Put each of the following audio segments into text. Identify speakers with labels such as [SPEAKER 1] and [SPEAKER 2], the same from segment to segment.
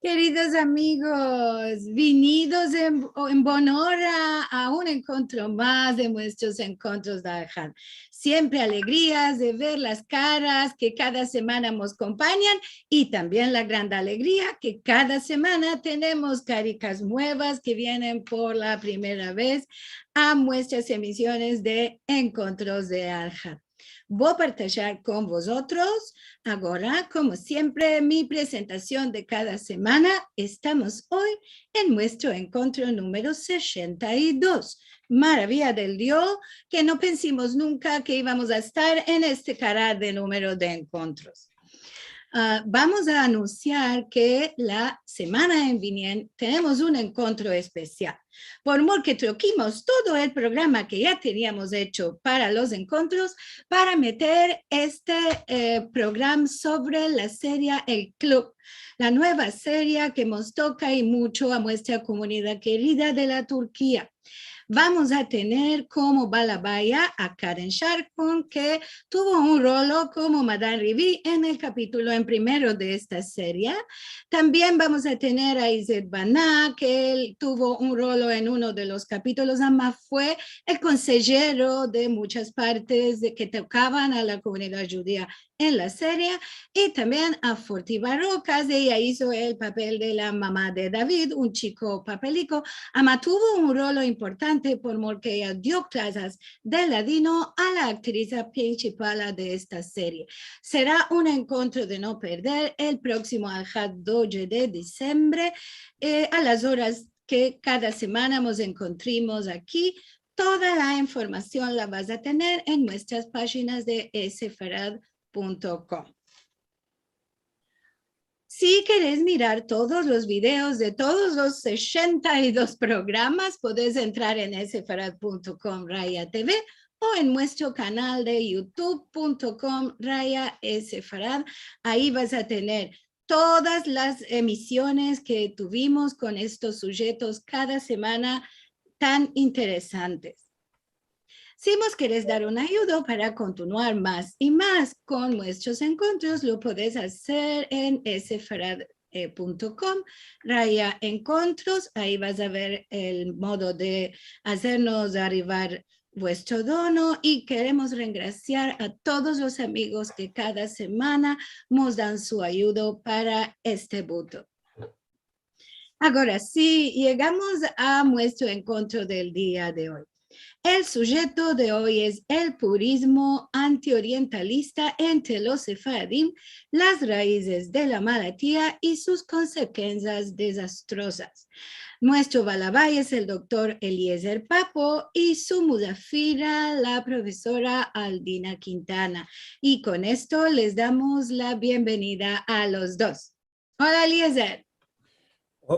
[SPEAKER 1] Queridos amigos, venidos en buena hora a un encuentro más de nuestros encuentros de Arjat. Siempre alegrías de ver las caras que cada semana nos acompañan y también la gran alegría que cada semana tenemos caricas nuevas que vienen por la primera vez a nuestras emisiones de encuentros de Arjat. Voy a partilhar con vosotros ahora, como siempre, mi presentación de cada semana. Estamos hoy en nuestro encuentro número 62. Maravilla del Dios, que no pensamos nunca que íbamos a estar en este canal de número de encuentros. Vamos a anunciar que la semana en viniente tenemos un encuentro especial. Por lo que troquimos todo el programa que ya teníamos hecho para los encuentros para meter este programa sobre la serie El Club, la nueva serie que nos toca y mucho a nuestra comunidad querida de la Turquía. Vamos a tener como balabaya a Karen Sharkon, que tuvo un rol como Madame Rivi en el capítulo en primero de esta serie. También vamos a tener a Izet Bana, que él tuvo un rol en uno de los capítulos, además fue el consejero de muchas partes de que tocaban a la comunidad judía en la serie, y también a Forti Barrocas. Ella hizo el papel de la mamá de David, un chico papelico. Ama tuvo un rol importante por porque ella dio clases de ladino a la actriz principal de esta serie. Será un encuentro de no perder el próximo Arjat 12 de diciembre a las horas que cada semana nos encontremos aquí. Toda la información la vas a tener en nuestras páginas de Sefarad.com. Si querés mirar todos los videos de todos los 62 programas, podés entrar en sefarad.com Raya TV o en nuestro canal de youtube.com Raya Sefarad. Ahí vas a tener todas las emisiones que tuvimos con estos sujetos cada semana tan interesantes. Si vos querés dar una ayuda para continuar más y más con nuestros encuentros, lo podés hacer en sefarad.com, Raya Encuentros. Ahí vas a ver el modo de hacernos arribar vuestro dono, y queremos regraciar a todos los amigos que cada semana nos dan su ayuda para este voto. Ahora sí, llegamos a nuestro encuentro del día de hoy. El sujeto de hoy es el purismo antiorientalista entre los sefaradim, las raíces de la malatía y sus consecuencias desastrosas. Nuestro balabay es el doctor Eliezer Papo y su mudafira, la profesora Aldina Quintana. Y con esto les damos la bienvenida a los dos. Hola, Eliezer.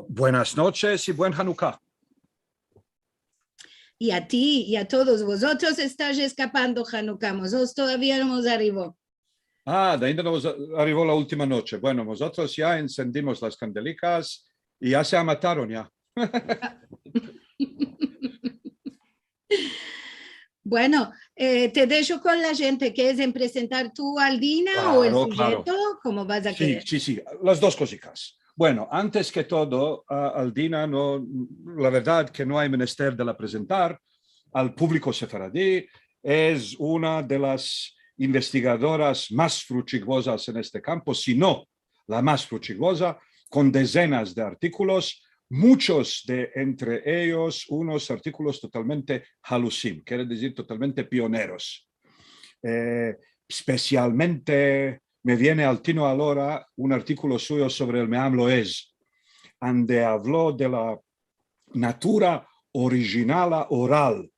[SPEAKER 2] Buenas noches y buen Hanukkah.
[SPEAKER 1] Y a ti y a todos vosotros estáis escapando Hanukkah. Nosotros todavía no nos arribó.
[SPEAKER 2] De ahí nos arribó la última noche. Bueno, nosotros ya encendimos las candelicas y ya se mataron ya.
[SPEAKER 1] Bueno, te dejo con la gente. ¿Quieres presentar tú, Aldina,
[SPEAKER 2] claro,
[SPEAKER 1] o el sujeto?
[SPEAKER 2] Claro.
[SPEAKER 1] ¿Cómo vas a querer?
[SPEAKER 2] Sí, las dos cositas. Bueno, antes que todo, Aldina, la verdad que no hay menester de la presentar al público sefaradí. Es una de las investigadoras más fructuosas en este campo, si no la más fructuosa, con decenas de artículos, muchos de entre ellos unos artículos totalmente halusim, quiere decir totalmente pioneros. Especialmente me viene al tino ahora un artículo suyo sobre el Me'am Lo'ez, donde habló de la natura original oral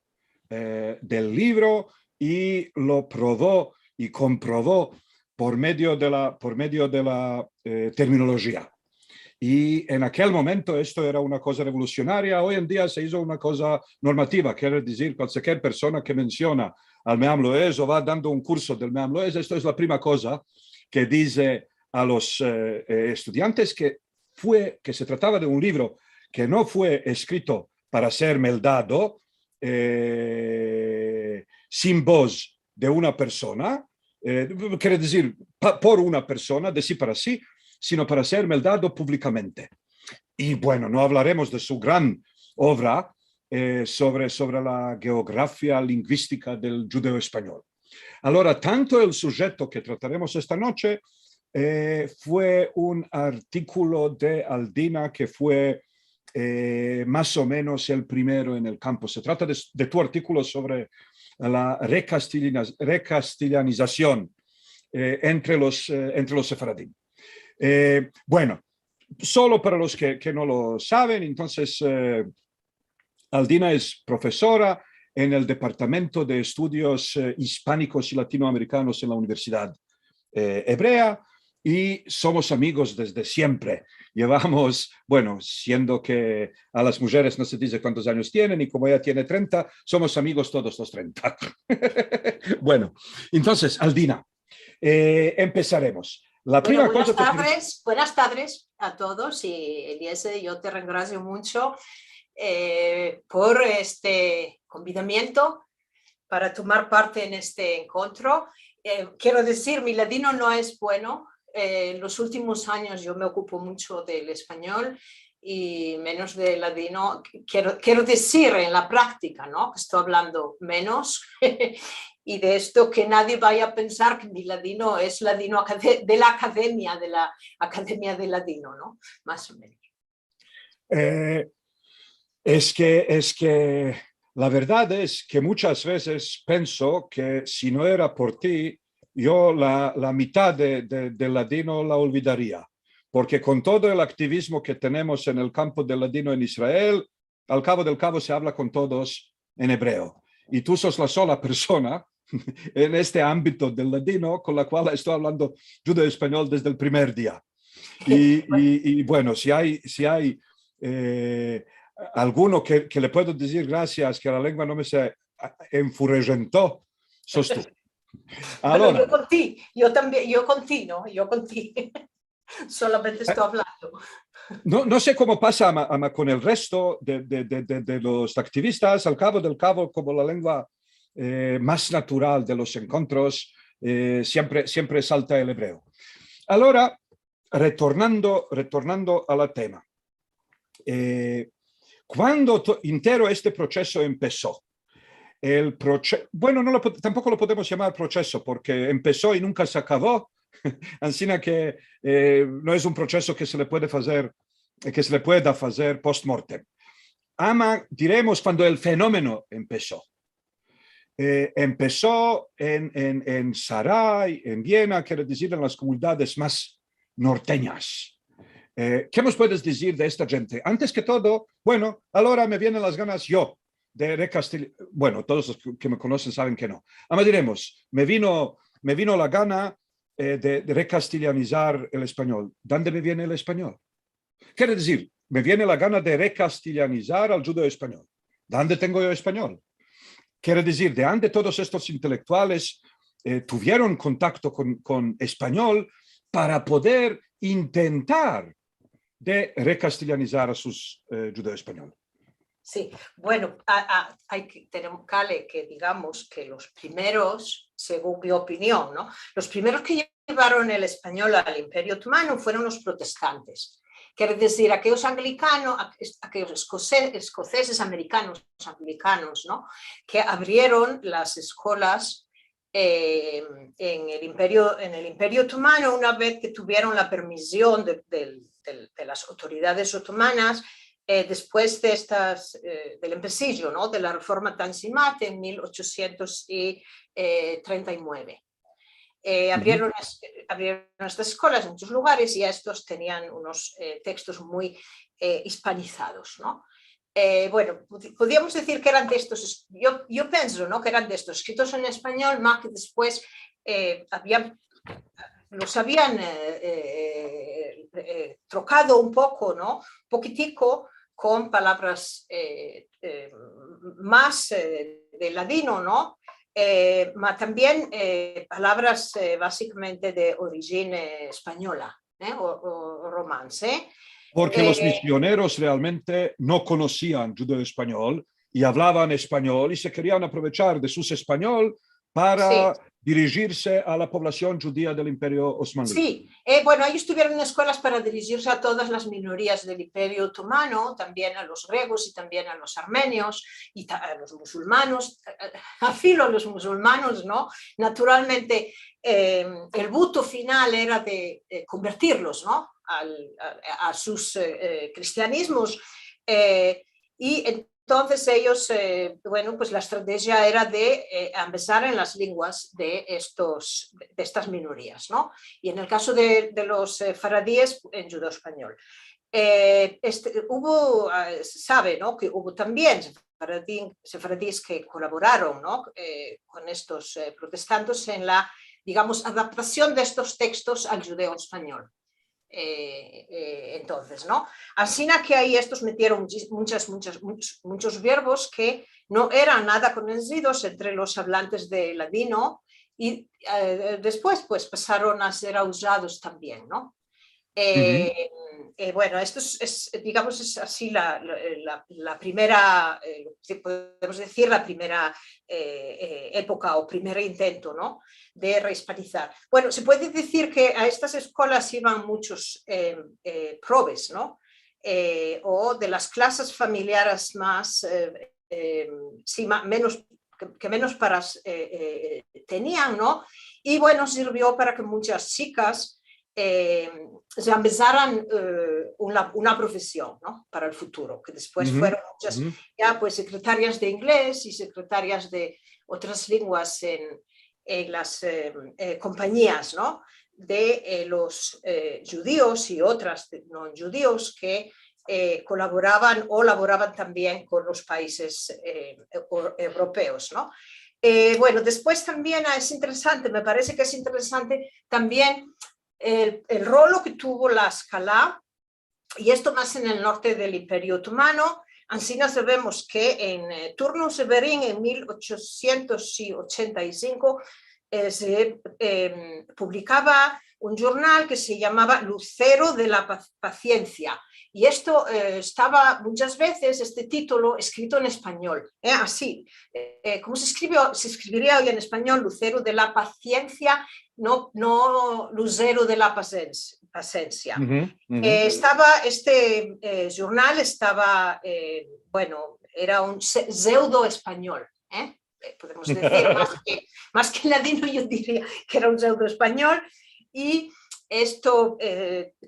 [SPEAKER 2] del libro y lo probó y comprobó por medio de la terminología. Y en aquel momento esto era una cosa revolucionaria. Hoy en día se hizo una cosa normativa, quiere decir cualquier persona que menciona al Me'am Lo'ez o va dando un curso del Me'am Lo'ez, esto es la primera cosa que dice a los estudiantes que se trataba de un libro que no fue escrito para ser meldado sin voz de una persona, quiere decir por una persona, de sí para sí, sino para ser meldado públicamente. Y bueno, no hablaremos de su gran obra sobre la geografía lingüística del judeo español. Allora, tanto el sujeto que trataremos esta noche fue un artículo de Aldina que fue más o menos el primero en el campo. Se trata de tu artículo sobre la recastillanización entre los sefaradín. Bueno, solo para los que no lo saben, entonces Aldina es profesora en el Departamento de Estudios Hispánicos y Latinoamericanos en la Universidad Hebrea y somos amigos desde siempre. Llevamos, bueno, siendo que a las mujeres no se dice cuántos años tienen y como ella tiene 30, somos amigos todos los 30. Bueno, entonces, Aldina, empezaremos. La
[SPEAKER 3] bueno, buenas tardes a todos y Eliezer, yo te agradezco mucho por este convidamiento para tomar parte en este encuentro. Quiero decir, mi ladino no es bueno. En los últimos años yo me ocupo mucho del español y menos del ladino. Quiero decir en la práctica, ¿no? Que estoy hablando menos y de esto que nadie vaya a pensar que mi ladino es ladino de la Academia de Ladino, ¿no? Más o menos.
[SPEAKER 2] Es que la verdad es que muchas veces pienso que si no era por ti, yo la mitad del ladino la olvidaría, porque con todo el activismo que tenemos en el campo del ladino en Israel, al cabo del cabo se habla con todos en hebreo. Y tú sos la sola persona en este ámbito del ladino con la cual estoy hablando judeo-español desde el primer día. Y bueno, si hay alguno que le puedo decir gracias, que la lengua no me se enfurentó, sos tú.
[SPEAKER 3] Allora, yo contigo. Solamente estoy hablando.
[SPEAKER 2] No sé cómo pasa con el resto de los activistas, al cabo del cabo, como la lengua más natural de los encuentros, siempre salta el hebreo. Ahora, retornando a la tema. Cuando entero este proceso empezó, bueno, tampoco lo podemos llamar proceso porque empezó y nunca se acabó, así que no es un proceso que se le pueda hacer post-mortem. Diremos cuando el fenómeno empezó. Empezó en Sarai, en Viena, quiere decir en las comunidades más norteñas. ¿Qué nos puedes decir de esta gente? Antes que todo, bueno, ahora me vienen las ganas yo de recastillar. Bueno, todos los que me conocen saben que no. Ahora diremos, me vino la gana de recastillanizar el español. ¿Dónde me viene el español? Quiere decir, me viene la gana de recastillanizar al judeo español. ¿Dónde tengo yo español? Quiere decir, de dónde todos estos intelectuales tuvieron contacto con español para poder intentar de recastillanizar a sus judeo español.
[SPEAKER 3] Sí, bueno, tenemos que digamos que los primeros, según mi opinión, ¿no? Los primeros que llevaron el español al Imperio Otomano fueron los protestantes. Quiere decir, aquellos anglicanos, aquellos escoceses americanos anglicanos, ¿no? Que abrieron las escuelas en el Imperio Otomano una vez que tuvieron la permisión de las autoridades otomanas después de del empecillo, ¿no? De la reforma Tanzimat en 1839. Abrieron estas escuelas en muchos lugares y estos tenían unos textos muy hispanizados, ¿no? Bueno, podríamos decir que eran textos, yo pienso, ¿no? Que eran textos escritos en español, más que después los habían trocado un poco, ¿no? Un poquitico con palabras más de ladino, ¿no? Pero también palabras básicamente de origen española o romance.
[SPEAKER 2] Porque los misioneros realmente no conocían judeo español y hablaban español y se querían aprovechar de su español para
[SPEAKER 3] Sí.
[SPEAKER 2] dirigirse a la población judía del Imperio Osmaní.
[SPEAKER 3] Sí, bueno, ellos tuvieron escuelas para dirigirse a todas las minorías del Imperio Otomano, también a los griegos y también a los armenios y a los musulmanos, a filo a los musulmanos, ¿no? Naturalmente, el voto final era de convertirlos, ¿no? A sus cristianismos y entonces ellos, bueno, pues la estrategia era de empezar en las lenguas de estas minorías, ¿no? Y en el caso de los faradíes, en judeo-español. Hubo, sabe, ¿no? Que hubo también sefaradíes que colaboraron, ¿no? Con estos protestantes en la, digamos, adaptación de estos textos al judeo-español. Entonces, ¿no? Así que ahí estos metieron muchos verbos que no eran nada conocidos entre los hablantes de ladino y después pues pasaron a ser usados también, ¿no? Bueno, esto digamos, es así la primera, podemos decir, la primera época o primer intento, ¿no? De rehispanizar. Bueno, se puede decir que a estas escuelas iban muchos probes, ¿no? O de las clases familiares más, sí, menos, que menos paras tenían, ¿no? Y bueno, sirvió para que muchas chicas se empezaran una profesión, ¿no? Para el futuro, que después fueron muchas ya pues secretarias de inglés y secretarias de otras lenguas en las compañías, ¿no? De los judíos y otras no judíos que colaboraban o laboraban también con los países europeos, ¿no? Bueno, después también es interesante, me parece que es interesante también el rol que tuvo la Escala, y esto más en el norte del Imperio Otomano. Así sabemos que en Turno Severín en 1885 se publicaba un jornal que se llamaba Lucero de la Paciencia. Y esto estaba muchas veces, este título, escrito en español, así, como se escribiría hoy en español, Lucero de la Paciencia, no Lucero de la Paciencia. Estaba, este jornal estaba, bueno, era un pseudo español, podemos decir, más que ladino, yo diría que era un pseudo español. Y esto,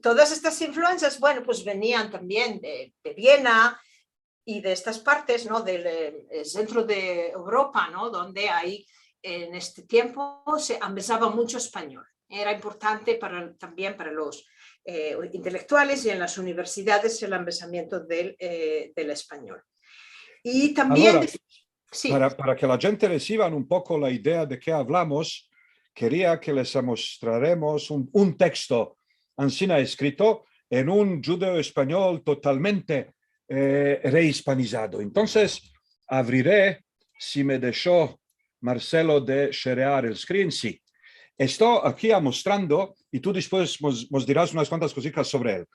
[SPEAKER 3] todas estas influencias, bueno, pues venían también de Viena y de estas partes, ¿no? Del centro de Europa, ¿no? Donde ahí en este tiempo se empezaba mucho español. Era importante también para los intelectuales y en las universidades el empezamiento del español. Y también...
[SPEAKER 2] Allora, sí. Para que la gente reciba un poco la idea de qué hablamos, quería que les mostraremos un texto ancina escrito en un judeo español totalmente rehispanizado. Entonces, abriré, si me dejó Marcelo de sharear el screen, sí. Estoy aquí mostrando, y tú después nos dirás unas cuantas cositas sobre él.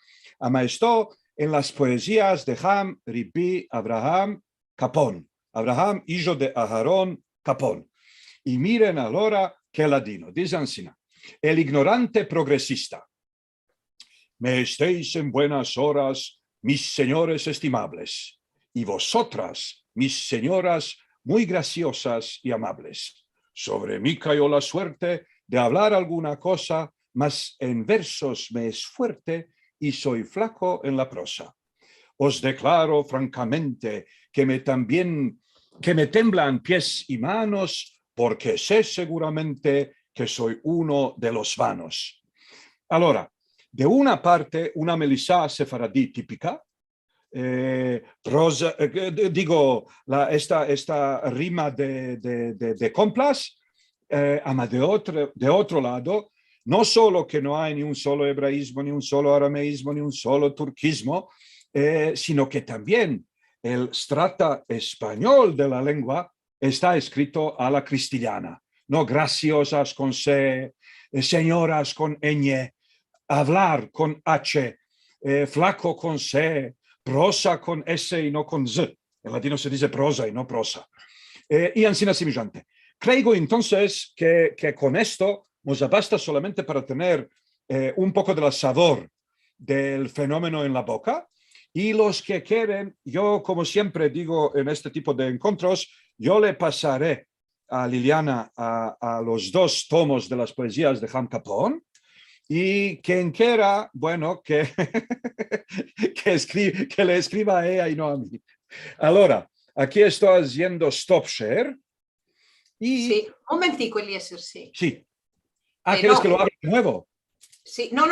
[SPEAKER 2] Esto en las poesías de Ham, Ribi, Abraham, Capón. Abraham, hijo de Aharón, Capón. Y miren ahora que ladino, dice Ancina, el ignorante progresista. Me estéis en buenas horas, mis señores estimables, y vosotras, mis señoras muy graciosas y amables. Sobre mí cayó la suerte de hablar alguna cosa, mas en versos me es fuerte y soy flaco en la prosa. Os declaro francamente que me temblan pies y manos, porque sé seguramente que soy uno de los vanos. Allora, de una parte, una melissa sefaradí típica, prosa, digo, esta rima de complas, de otro lado, no solo que no hay ni un solo hebraísmo, ni un solo arameísmo, ni un solo turquismo, sino que también el strata español de la lengua está escrito a la cristiana, no graciosas con C, señoras con ñ, hablar con H, flaco con C, prosa con S y no con Z. En latino se dice prosa y no prosa. Y ansina semejante. creo entonces que con esto nos basta solamente para tener un poco del sabor del fenómeno en la boca. Y los que quieren, yo como siempre digo en este tipo de encuentros, yo le pasaré a Liliana a los 2 tomos de las poesías de Ham Capone. Y quien quiera, bueno, que le escriba a ella y no a mí. Ahora, aquí estoy haciendo stop share. Y,
[SPEAKER 3] sí, un momentico, Eliezer, sí.
[SPEAKER 2] Sí. ¿Quieres que lo abra de nuevo?
[SPEAKER 3] Sí, no,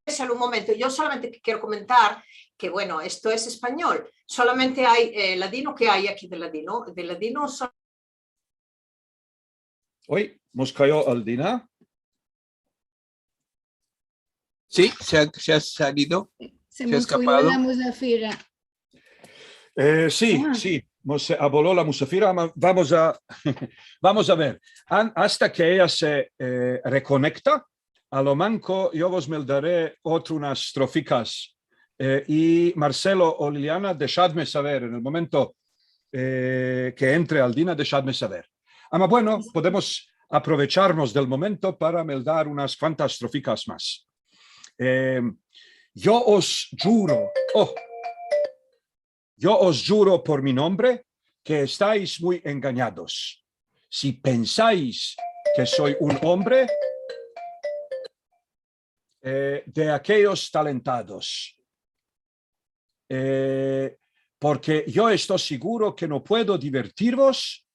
[SPEAKER 3] déjalo un momento. Yo solamente quiero comentar que, bueno, esto es español. Solamente hay ladino que hay aquí de ladino. De ladino
[SPEAKER 2] Hoy nos cayó Aldina.
[SPEAKER 4] Sí, se ha salido.
[SPEAKER 1] Se
[SPEAKER 4] ¿Se ha
[SPEAKER 1] me escapó
[SPEAKER 4] escapado?
[SPEAKER 1] la musafira.
[SPEAKER 2] Sí,
[SPEAKER 1] Ah.
[SPEAKER 2] sí, nos aboló la musafira. Vamos a ver. Hasta que ella se reconecta, a lo manco yo os me daré unas estroficas. Y Marcelo o Liliana, dejadme saber en el momento que entre Aldina, dejadme saber. Bueno, podemos aprovecharnos del momento para me dar unas cuantas estroficas más. Yo os juro por mi nombre que estáis muy engañados. Si pensáis que soy un hombre de aquellos talentados, porque yo estoy seguro que no puedo divertiros,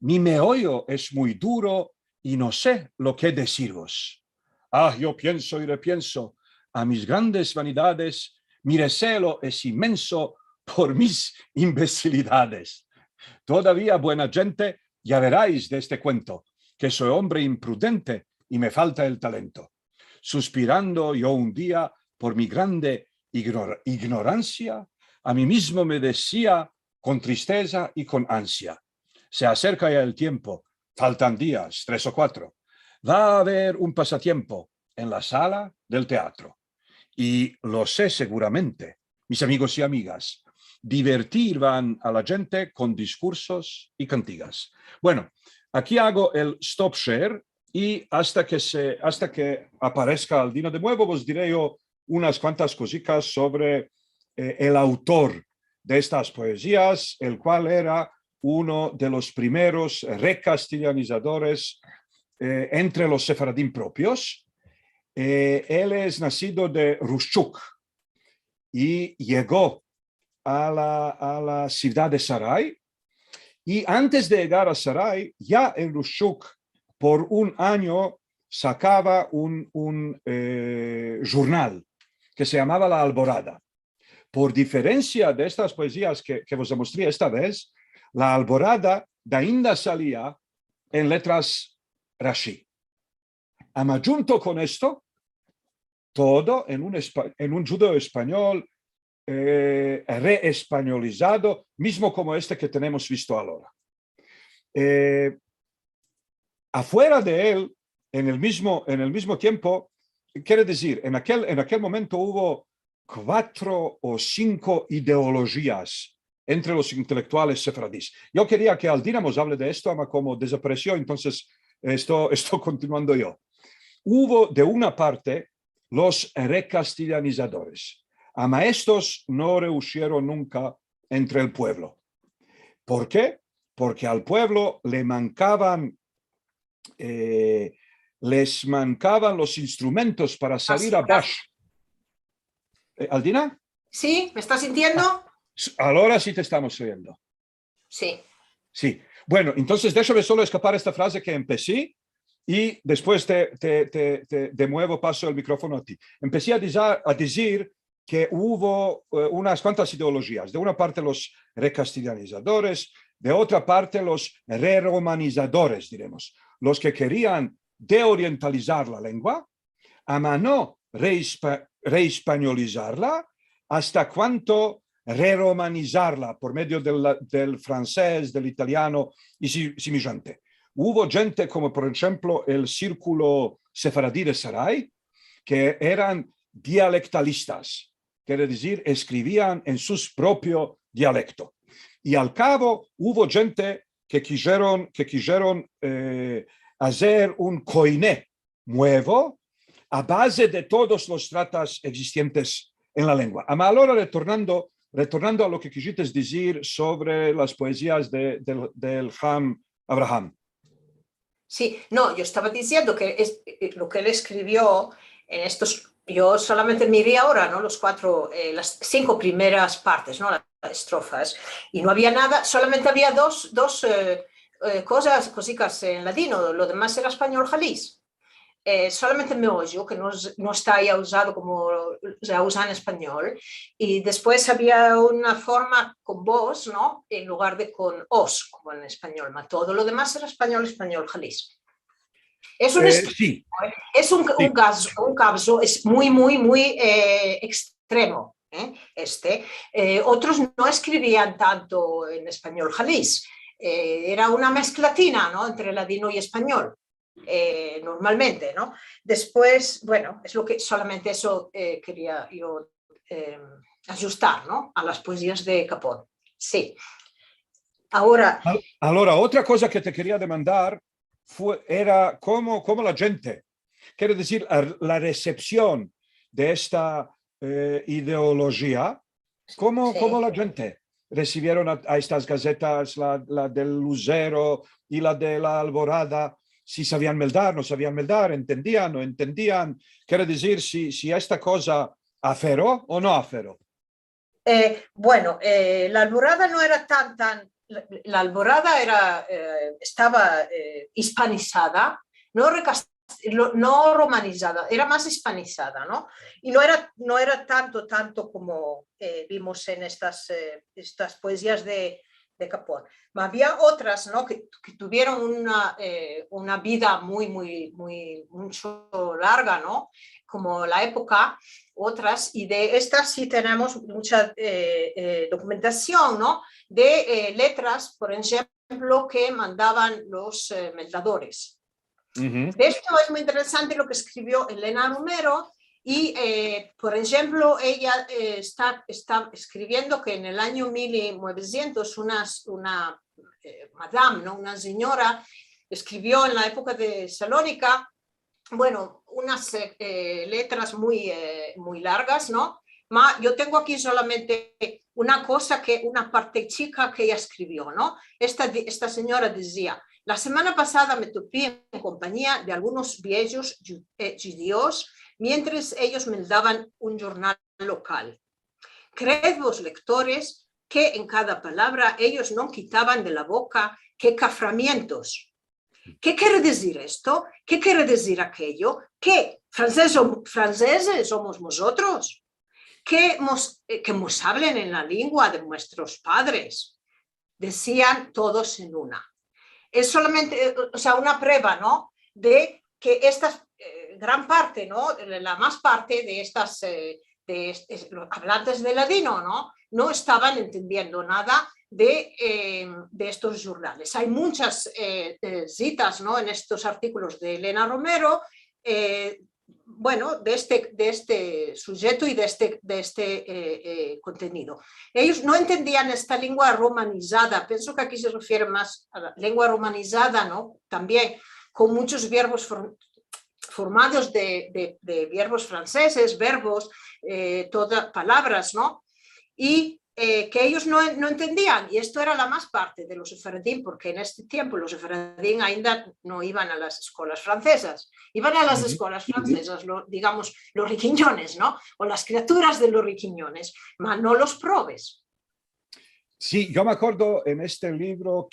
[SPEAKER 2] mi meollo es muy duro y no sé lo que deciros. Yo pienso y repienso a mis grandes vanidades, mi recelo es inmenso por mis imbecilidades. Todavía, buena gente, ya veráis de este cuento que soy hombre imprudente y me falta el talento. Suspirando yo un día por mi grande ignorancia, a mí mismo me decía con tristeza y con ansia: se acerca ya el tiempo, faltan días, 3 o 4. Va a haber un pasatiempo en la sala del teatro. Y lo sé seguramente, mis amigos y amigas, divertir van a la gente con discursos y cantigas. Bueno, aquí hago el stop share y hasta que aparezca Aldina de nuevo, os diré yo unas cuantas cositas sobre el autor de estas poesías, el cual era uno de los primeros recastellanizadores entre los sefaradín propios. Él es nacido de Rushchuk y llegó a la ciudad de Sarai. Y antes de llegar a Sarai, ya en Rushchuk, por un año, sacaba un jornal que se llamaba La Alborada. Por diferencia de estas poesías que os mostré esta vez, La Alborada ainda salía en letras Rashi. Junto con esto, todo en un judeo español reespañolizado, mismo como este que tenemos visto ahora. Afuera de él, en el mismo tiempo, quiere decir, en aquel momento hubo 4 o 5 ideologías entre los intelectuales sefardíes. Yo quería que Aldina nos hable de esto, pero como desapareció, entonces estoy continuando yo. Hubo de una parte los recastellanizadores. Estos no rehusieron nunca entre el pueblo. ¿Por qué? Porque al pueblo les mancaban los instrumentos para salir a Bash. ¿Aldina?
[SPEAKER 3] ¿Sí? ¿Me estás sintiendo?
[SPEAKER 2] Ahora sí te estamos oyendo.
[SPEAKER 3] Sí.
[SPEAKER 2] Sí. Bueno, entonces déjame solo escapar esta frase que empecé y después de nuevo paso el micrófono a ti. Empecé a decir que hubo unas cuantas ideologías. De una parte los recastellanizadores, de otra parte los reromanizadores, diremos. Los que querían deorientalizar la lengua, no reespañolizarla, hasta cuanto reromanizarla por medio del francés, del italiano y semejante. Hubo gente como, por ejemplo, el círculo sefaradí de Sarai, que eran dialectalistas, quiere decir, escribían en su propio dialecto. Y al cabo hubo gente que quisieron hacer un koiné nuevo a base de todos los tratas existentes en la lengua. Ma allora, retornando a lo que quisiste decir sobre las poesías del Ham Abraham.
[SPEAKER 3] Sí, no, yo estaba diciendo que lo que él escribió en estos, yo solamente miré ahora, ¿no? Las 5 primeras partes, ¿no? Las estrofas, y no había nada, solamente había dos cositas en latino, lo demás era español jalís. Solamente meollo, que no está ya usado como se usa en español, y después había una forma con vos, ¿no? En lugar de con os, como en español, todo lo demás era español jalís. Es un
[SPEAKER 2] Sí.
[SPEAKER 3] Es un caso es muy extremo. Otros no escribían tanto en español jalís, era una mezclatina, ¿no? Entre ladino y español. Normalmente, ¿no? Después, bueno, es lo que solamente eso quería yo ajustar, ¿no? A las poesías de Capón. Sí. Ahora,
[SPEAKER 2] otra cosa que te quería demandar era cómo la gente, quiero decir, la recepción de esta ideología, cómo la gente recibieron a estas gacetas, la del Lucero y la de la Alborada, si sabían meldar, no sabían meldar, entendían, no entendían, quiero decir, si esta cosa aferró o no aferró.
[SPEAKER 3] Bueno, la Alborada no era la Alborada estaba hispanizada, no romanizada, era más hispanizada, ¿no? Y no era tanto como vimos en estas poesías de Capón. Había otras, ¿no? que tuvieron una vida mucho larga, ¿no? Como la época, otras, y de estas sí tenemos mucha documentación, ¿no? De letras, por ejemplo, que mandaban los meldadores. De esto es muy interesante lo que escribió Elena Romero, y por ejemplo ella está escribiendo que en el año 1900 una madame, ¿no? Una señora escribió en la época de Salónica, bueno, unas letras muy largas, ¿no? Yo tengo aquí solamente una parte chica que ella escribió, ¿no? Esta señora decía: la semana pasada me topé en compañía de algunos viejos judíos mientras ellos me daban un jornal local. Creed vos, lectores, que en cada palabra ellos no quitaban de la boca que caframientos. ¿Qué quiere decir esto? ¿Qué quiere decir aquello? ¿Que franceses somos nosotros? ¿Que nos hablen en la lengua de nuestros padres? Decían todos en una. Es solamente, o sea, una prueba, ¿no? De que esta gran parte, ¿no? La más parte de estas los hablantes de ladino, ¿no? No estaban entendiendo nada de estos jornales. Hay muchas citas, ¿no? En estos artículos de Elena Romero, bueno, de este sujeto y de este contenido. Ellos no entendían esta lengua romanizada. Pienso que aquí se refiere más a la lengua romanizada, ¿no? También con muchos verbos formados de verbos franceses, verbos, todas palabras, ¿no? Y que ellos no entendían, y esto era la más parte de los sefaradín, porque en este tiempo los sefaradín ainda no iban a las escuelas francesas, iban a las escuelas francesas, digamos, los riquiñones, ¿no? O las criaturas de los riquiñones, mas no los probes.
[SPEAKER 2] Sí, yo me acuerdo en este libro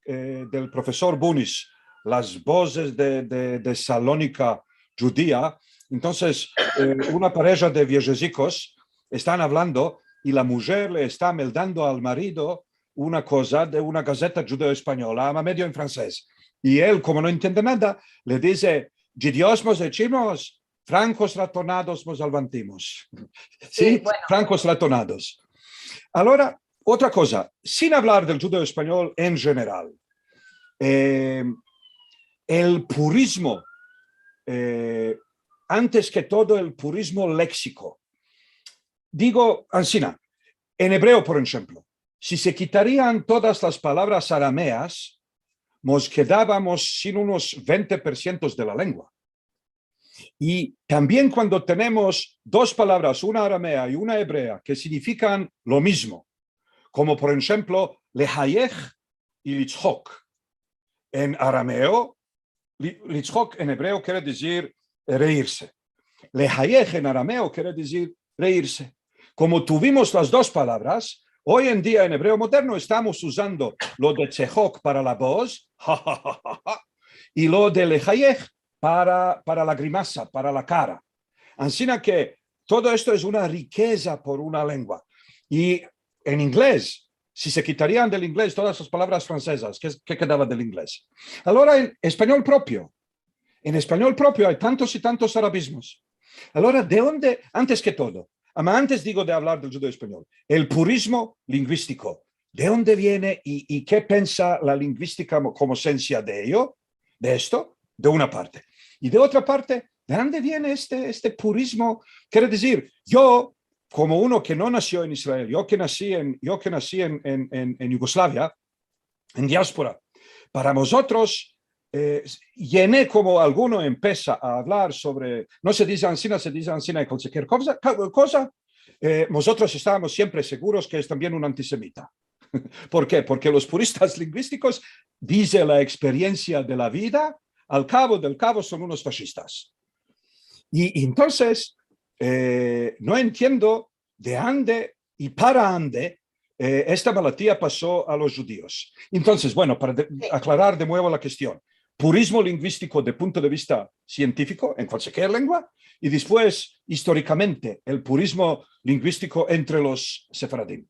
[SPEAKER 2] del profesor Bunis, Las voces de Salónica judía, entonces una pareja de viejecicos están hablando y la mujer le está meldando al marido una cosa de una gaceta judeo-española, medio en francés. Y él, como no entiende nada, le dice: «Gidios mos echimos, francos ratonados mos alvantimos». ¿Sí? Bueno. Francos ratonados. Ahora, otra cosa, sin hablar del judeo-español en general, el purismo, antes que todo el purismo léxico. Digo, Ansina, en hebreo, por ejemplo, si se quitarían todas las palabras arameas, nos quedábamos sin unos 20% de la lengua. Y también cuando tenemos dos palabras, una aramea y una hebrea, que significan lo mismo, como por ejemplo, lehayech y litzhok. En arameo, litzhok en hebreo quiere decir reírse. Lehayech en arameo quiere decir reírse. Como tuvimos las dos palabras, hoy en día en hebreo moderno estamos usando lo de tzehok para la voz y lo de lehayech para la grimasa, para la cara. Así que todo esto es una riqueza por una lengua. Y en inglés, si se quitarían del inglés todas las palabras francesas, ¿qué quedaba del inglés? Ahora en español propio hay tantos y tantos arabismos. Ahora, ¿de dónde? Antes que todo, antes digo de hablar del judeo español, el purismo lingüístico, ¿de dónde viene y qué piensa la lingüística como esencia de ello? De esto, de una parte. Y de otra parte, ¿de dónde viene este purismo? Quiere decir, yo, como uno que no nació en Israel, yo que nací en Yugoslavia, en diáspora, para nosotros, llené como alguno empieza a hablar sobre, no se dice ansina, se dice ansina y cualquier cosa, nosotros estábamos siempre seguros que es también un antisemita. ¿Por qué? Porque los puristas lingüísticos dicen la experiencia de la vida, al cabo del cabo son unos fascistas. Y entonces, no entiendo de dónde y para dónde esta malatía pasó a los judíos. Entonces, bueno, para aclarar de nuevo la cuestión, purismo lingüístico de punto de vista científico en cualquier lengua y después, históricamente, el purismo lingüístico entre los sefaradín.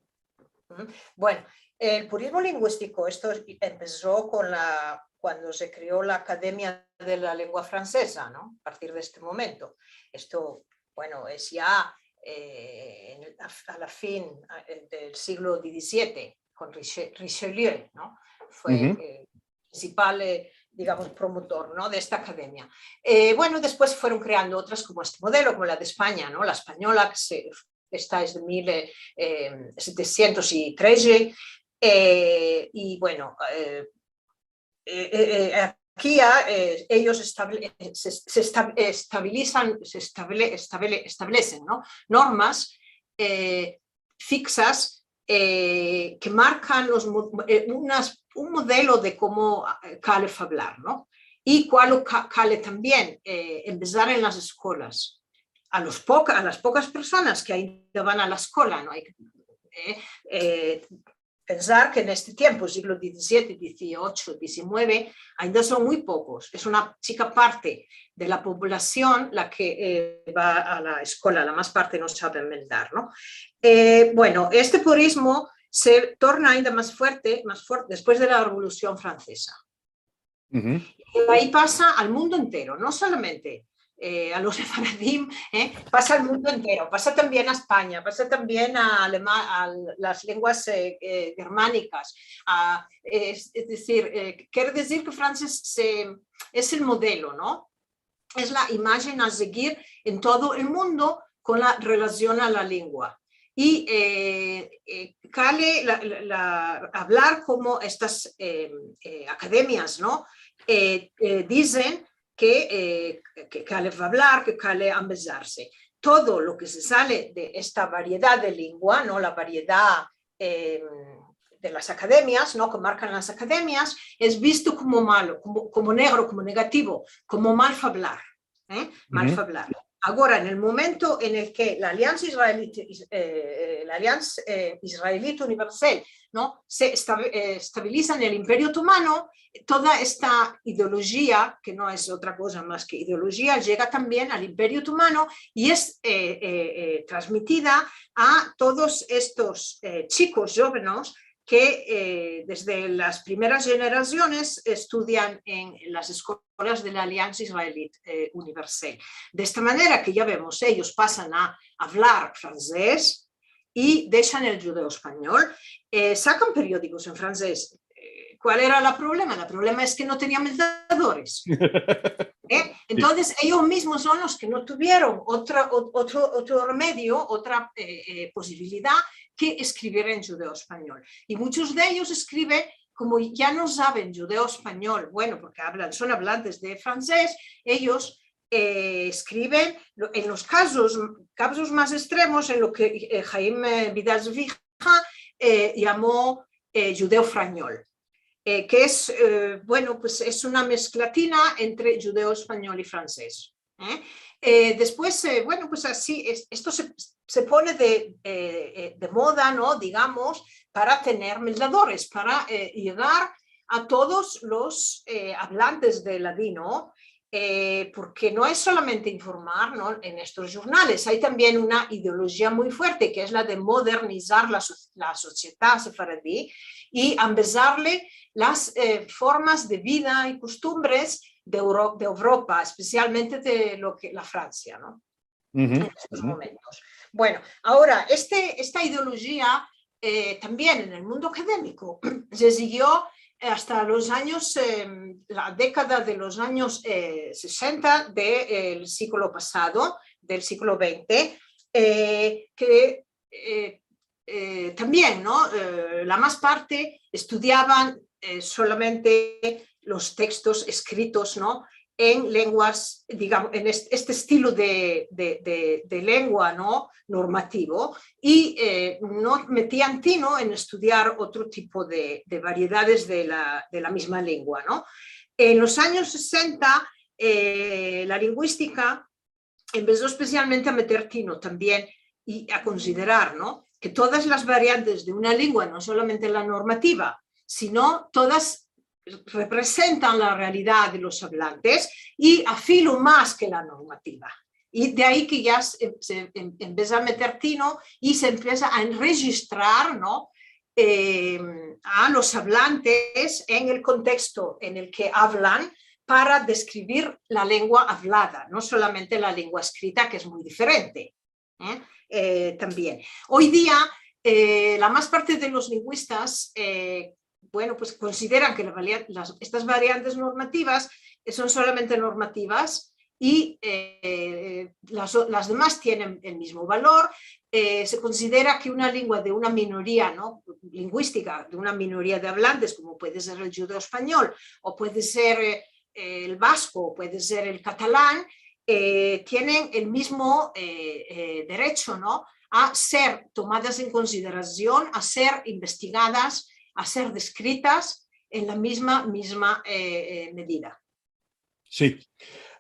[SPEAKER 3] Bueno, el purismo lingüístico, esto empezó cuando se creó la Academia de la Lengua Francesa, ¿no? A partir de este momento. Esto, bueno, es ya a la fin del siglo XVII, con Richelieu, ¿no? Fue principal, digamos, promotor, ¿no? De esta academia. Bueno, después fueron creando otras como este modelo, como la de España, ¿no? La española, que esta es de 1713, y bueno, aquí ya ellos establecen, ¿no? Normas fixas que marcan un modelo de cómo cal hablar, ¿no? Y cuál cal también empezar en las escuelas. A las pocas personas que ainda van a la escuela, ¿no? Hay pensar que en este tiempo, siglo XVII, XVIII, XIX, ainda son muy pocos. Es una chica parte de la población la que va a la escuela, la más parte no sabe enmendar, ¿no? Bueno, este purismo se torna ainda más fuerte después de la Revolución Francesa. Y ahí pasa al mundo entero, no solamente a los sefaradim, pasa al mundo entero, pasa también a España, pasa también a las lenguas germánicas. Es decir, quiere decir que Francia es el modelo, ¿no? Es la imagen a seguir en todo el mundo con la relación a la lengua. Y cabe hablar como estas academias, ¿no? Dicen que cale hablar, que cale ambesarse. Todo lo que se sale de esta variedad de lengua, ¿no? La variedad de las academias, ¿no? Que marcan las academias, es visto como malo, como negro, como negativo, como mal hablar. Mal hablar. Ahora, en el momento en el que la Alianza Israelita Universal, ¿no? Se estabiliza en el Imperio Otomano, toda esta ideología, que no es otra cosa más que ideología, llega también al Imperio Otomano y es transmitida a todos estos chicos jóvenes que desde las primeras generaciones estudian en las escuelas de la Alianza Israelita Universal. De esta manera que ya vemos, ellos pasan a hablar francés y dejan el judeo español, sacan periódicos en francés. ¿Cuál era el problema? El problema es que no tenían medadores. Entonces ellos mismos son los que no tuvieron otro remedio, otra posibilidad que escribir en judeo español. Y muchos de ellos escriben como ya no saben judeo-español, bueno, porque son hablantes de francés, ellos escriben en los casos más extremos, en lo que Jaime Vidal-Vija llamó judeo-frañol. Que es, bueno, pues es una mezclatina entre judeo, español y francés. Después, bueno, pues así, esto se pone de moda, ¿no? Digamos, para tener mediadores, para llegar a todos los hablantes de ladino, porque no es solamente informar, ¿no? En estos jornales, hay también una ideología muy fuerte, que es la de modernizar la sociedad sefaradí y empezarle las formas de vida y costumbres de Europa, especialmente de la Francia, ¿no? En estos momentos. Bueno, ahora, esta ideología también en el mundo académico se siguió hasta los años, la década de los años 60 del siglo pasado, del siglo XX, que también, ¿no? La más parte estudiaban solamente los textos escritos, ¿no? En lenguas, digamos, en este estilo de lengua, ¿no? Normativo, y no metían tino en estudiar otro tipo de variedades de la misma lengua, ¿no? En los años 60, la lingüística empezó especialmente a meter tino también y a considerar, ¿no? Que todas las variantes de una lengua, no solamente la normativa, sino todas representan la realidad de los hablantes y afilo más que la normativa. Y de ahí que ya se empieza a meter tino y se empieza a enregistrar, ¿no? A los hablantes en el contexto en el que hablan para describir la lengua hablada, no solamente la lengua escrita, que es muy diferente. También. Hoy día, la más parte de los lingüistas bueno, pues consideran que estas variantes normativas son solamente normativas y las demás tienen el mismo valor. Se considera que una lengua de una minoría, ¿no? Lingüística, de una minoría de hablantes, como puede ser el judeo-español, o puede ser el vasco, o puede ser el catalán, tienen el mismo derecho, ¿no? A ser tomadas en consideración, a ser investigadas, a ser descritas en la misma medida.
[SPEAKER 2] Sí.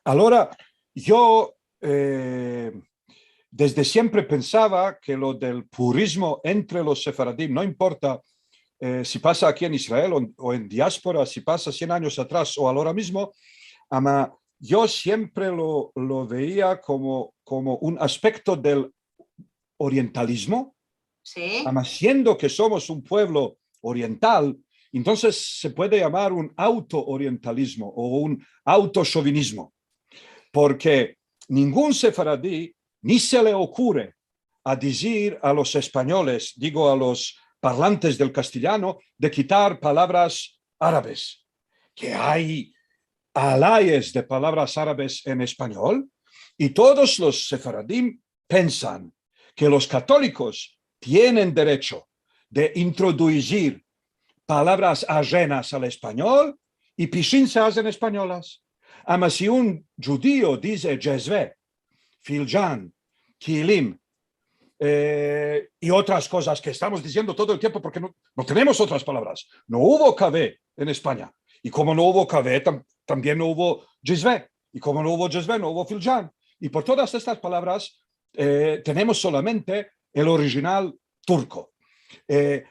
[SPEAKER 2] Ahora, yo desde siempre pensaba que lo del purismo entre los sefaradim, no importa si pasa aquí en Israel o en diáspora, si pasa 100 años atrás o ahora mismo, yo siempre lo veía como un aspecto del orientalismo.
[SPEAKER 3] Sí.
[SPEAKER 2] Siendo que somos un pueblo oriental, entonces se puede llamar un auto-orientalismo o un auto-chauvinismo, porque ningún sefaradí ni se le ocurre a decir a los españoles, digo a los parlantes del castellano, de quitar palabras árabes, que hay alayes de palabras árabes en español, y todos los sefaradim piensan que los católicos tienen derecho de introducir palabras ajenas al español y pishin se hacen españolas. Ama si un judío dice jezve, filjan, kilim y otras cosas que estamos diciendo todo el tiempo porque no tenemos otras palabras. No hubo kaveh en España. Y como no hubo kaveh, también no hubo jezve. Y como no hubo jezve, no hubo filjan. Y por todas estas palabras tenemos solamente el original turco.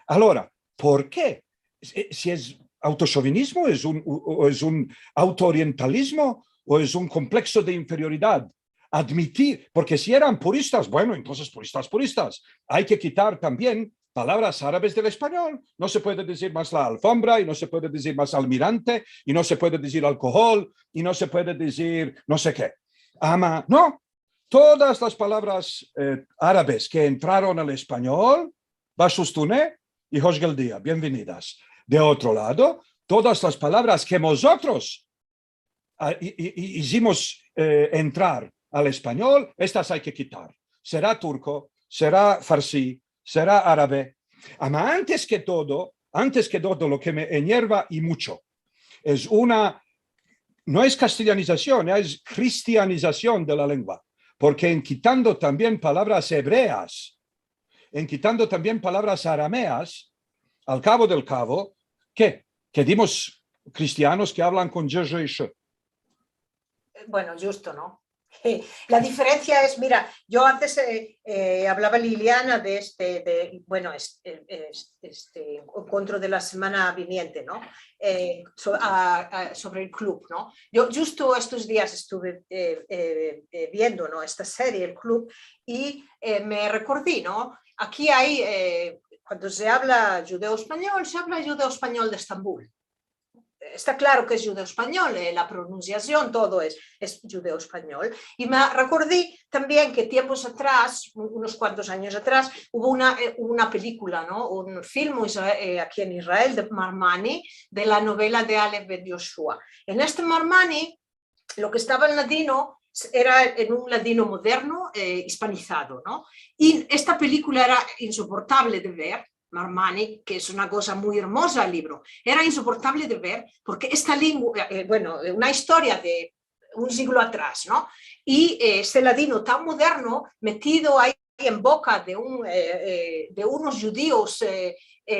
[SPEAKER 2] Ahora, ¿por qué? Si es autochauvinismo, es un autoorientalismo o es un complejo de inferioridad. Admitir, porque si eran puristas, bueno, entonces puristas. Hay que quitar también palabras árabes del español. No se puede decir más la alfombra y no se puede decir más almirante y no se puede decir alcohol y no se puede decir no sé qué. No, todas las palabras árabes que entraron al español, Bashustune y Hoshgeldia, bienvenidas. De otro lado, todas las palabras que nosotros hicimos entrar al español, estas hay que quitar. Será turco, será farsi, será árabe. Antes que todo, antes que todo, lo que me enerva y mucho es no es castellanización, es cristianización de la lengua, porque en quitando también palabras hebreas, en quitando también palabras arameas, al cabo del cabo, ¿qué? Que dimos cristianos que hablan con yo y yo.
[SPEAKER 3] Bueno, justo, ¿no? La diferencia es, mira, yo antes hablaba Liliana de este encuentro de la semana viniente, ¿no? Sobre el club, ¿no? Yo justo estos días estuve viendo, ¿no? Esta serie, el club, y me recordé, ¿no? Aquí hay, cuando se habla judeo-español, se habla judeo-español de Estambul. Está claro que es judeo-español, la pronunciación, todo es judeo-español. Y me recordé también que tiempos atrás, unos cuantos años atrás, hubo una película, ¿no? Un film aquí en Israel de Marmani, de la novela de Aleph Ben Yoshua. En este Marmani, lo que estaba en ladino era en un ladino moderno, hispanizado, ¿no? Y esta película era insoportable de ver. Marmani, que es una cosa muy hermosa el libro, era insoportable de ver porque esta lengua, bueno, una historia de un siglo atrás, ¿no? Y este ladino tan moderno metido ahí en boca de unos judíos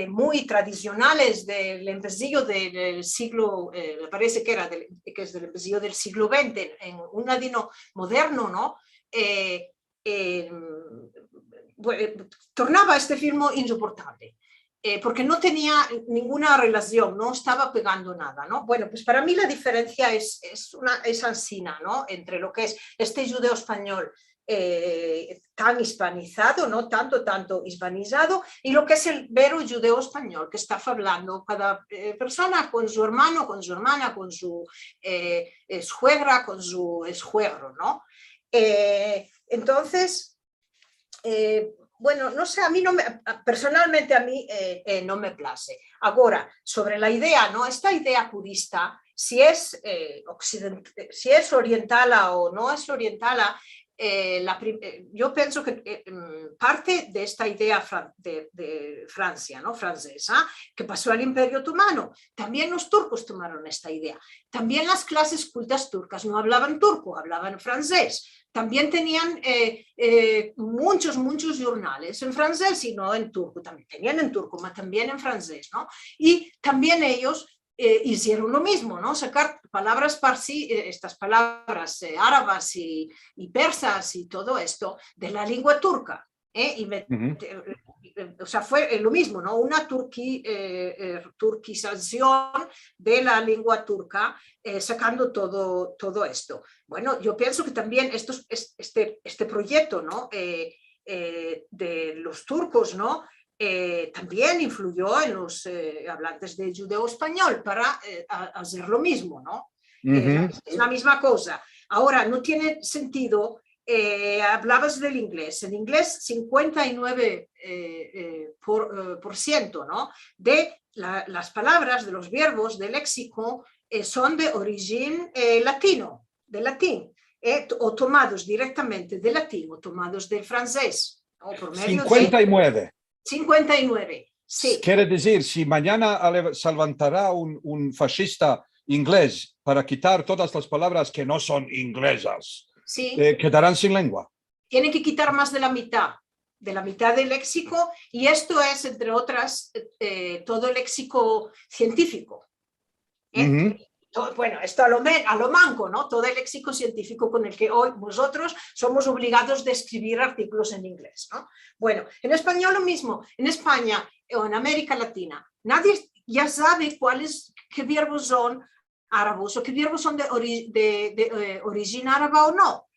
[SPEAKER 3] muy tradicionales del empecillo del siglo, me parece que es del empecillo del siglo XX, en un ladino moderno, ¿no? Tornaba este film insoportable, porque no tenía ninguna relación, no estaba pegando nada, ¿no? Bueno, pues para mí la diferencia es ansina, ¿no? Entre lo que es este judeo español tan hispanizado, ¿no? Tanto hispanizado, y lo que es el vero judeo español, que está hablando cada persona con su hermano, con su hermana, con su suegra, con su suegro, ¿no? Entonces, bueno, no sé, personalmente a mí no me place. Ahora, sobre la idea, ¿no? Esta idea purista, si es oriental o no es oriental, yo pienso que parte de esta idea de Francia, ¿no? Francesa, que pasó al Imperio Otomano, también los turcos tomaron esta idea. También las clases cultas turcas no hablaban turco, hablaban francés. También tenían muchos jornales en francés y no en turco. También tenían en turco, pero también en francés, ¿no? Y también ellos hicieron lo mismo, ¿no? Sacar palabras parsi, estas palabras árabes y persas y todo esto de la lengua turca. O sea, fue lo mismo, ¿no? Una turquización de la lengua turca, sacando todo esto. Bueno, yo pienso que también este proyecto, ¿no? De los turcos, ¿no? También influyó en los hablantes de judeo-español para hacer lo mismo, ¿no? Es la misma cosa. Ahora, no tiene sentido. Hablabas del inglés. En inglés, 59%, ¿no? De las palabras, de los verbos, del léxico, son de origen latino, de latín, o tomados directamente del latín, o tomados del francés. O por medio
[SPEAKER 2] 59.
[SPEAKER 3] 59, sí.
[SPEAKER 2] Quiere decir, si mañana se levantará un fascista inglés para quitar todas las palabras que no son inglesas, sí, quedarán sin lengua.
[SPEAKER 3] Tienen que quitar más de la mitad del léxico, y esto es, entre otras, todo el léxico científico. Bueno, esto a lo manco, ¿no? Todo el léxico científico con el que hoy nosotros somos obligados de escribir artículos en inglés, ¿no? Bueno, en español lo mismo. En España o en América Latina, nadie ya sabe qué verbos son árabes o qué verbos son de origen árabe o no.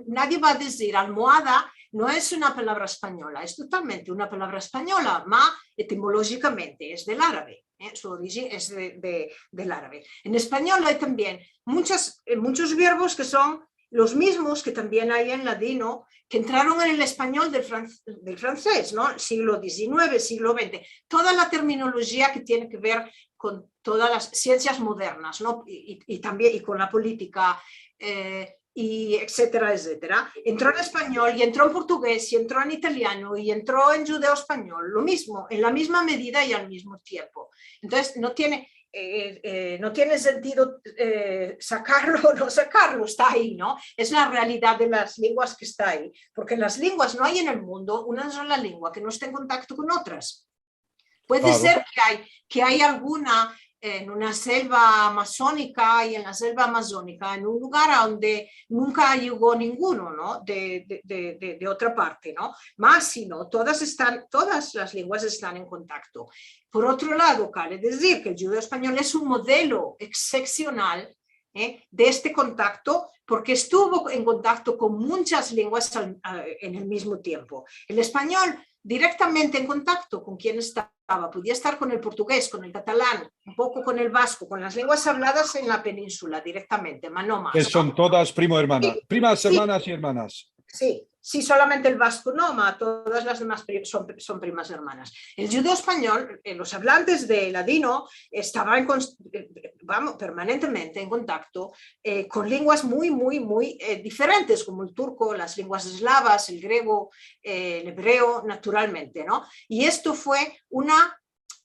[SPEAKER 3] Nadie va a decir almohada no es una palabra española, es totalmente una palabra española, ma etimológicamente es del árabe. Su origen es del árabe. En español hay también muchos verbos que son los mismos que también hay en ladino, que entraron en el español del francés, ¿no? Siglo XIX, siglo XX. Toda la terminología que tiene que ver con todas las ciencias modernas, ¿no? Y también con la política. y etcétera, etcétera. Entró en español y entró en portugués y entró en italiano y entró en judeo español, lo mismo, en la misma medida y al mismo tiempo. Entonces no tiene sentido sacarlo o no sacarlo, está ahí, ¿no? Es la realidad de las lenguas que está ahí, porque las lenguas no hay en el mundo una sola lengua que no esté en contacto con otras. Puede ser que hay alguna en una selva amazónica y en la selva amazónica, en un lugar a donde nunca llegó ninguno, ¿no? de otra parte, ¿no? Más si no, todas las lenguas están en contacto. Por otro lado, cabe decir que el judeo español es un modelo excepcional de este contacto, porque estuvo en contacto con muchas lenguas en el mismo tiempo. El español directamente en contacto con quien estaba, podía estar con el portugués, con el catalán, un poco con el vasco, con las lenguas habladas en la península directamente, más no más.
[SPEAKER 2] Que son todas primo-hermanas,
[SPEAKER 3] Sí,
[SPEAKER 2] primas,
[SPEAKER 3] sí,
[SPEAKER 2] hermanas y hermanas.
[SPEAKER 3] sí, solamente el vasco no, todas las demás son primas hermanas. El judeo español, los hablantes de ladino estaban permanentemente en contacto con lenguas muy, muy, muy diferentes, como el turco, las lenguas eslavas, el griego, el hebreo, naturalmente, ¿no? Y esto fue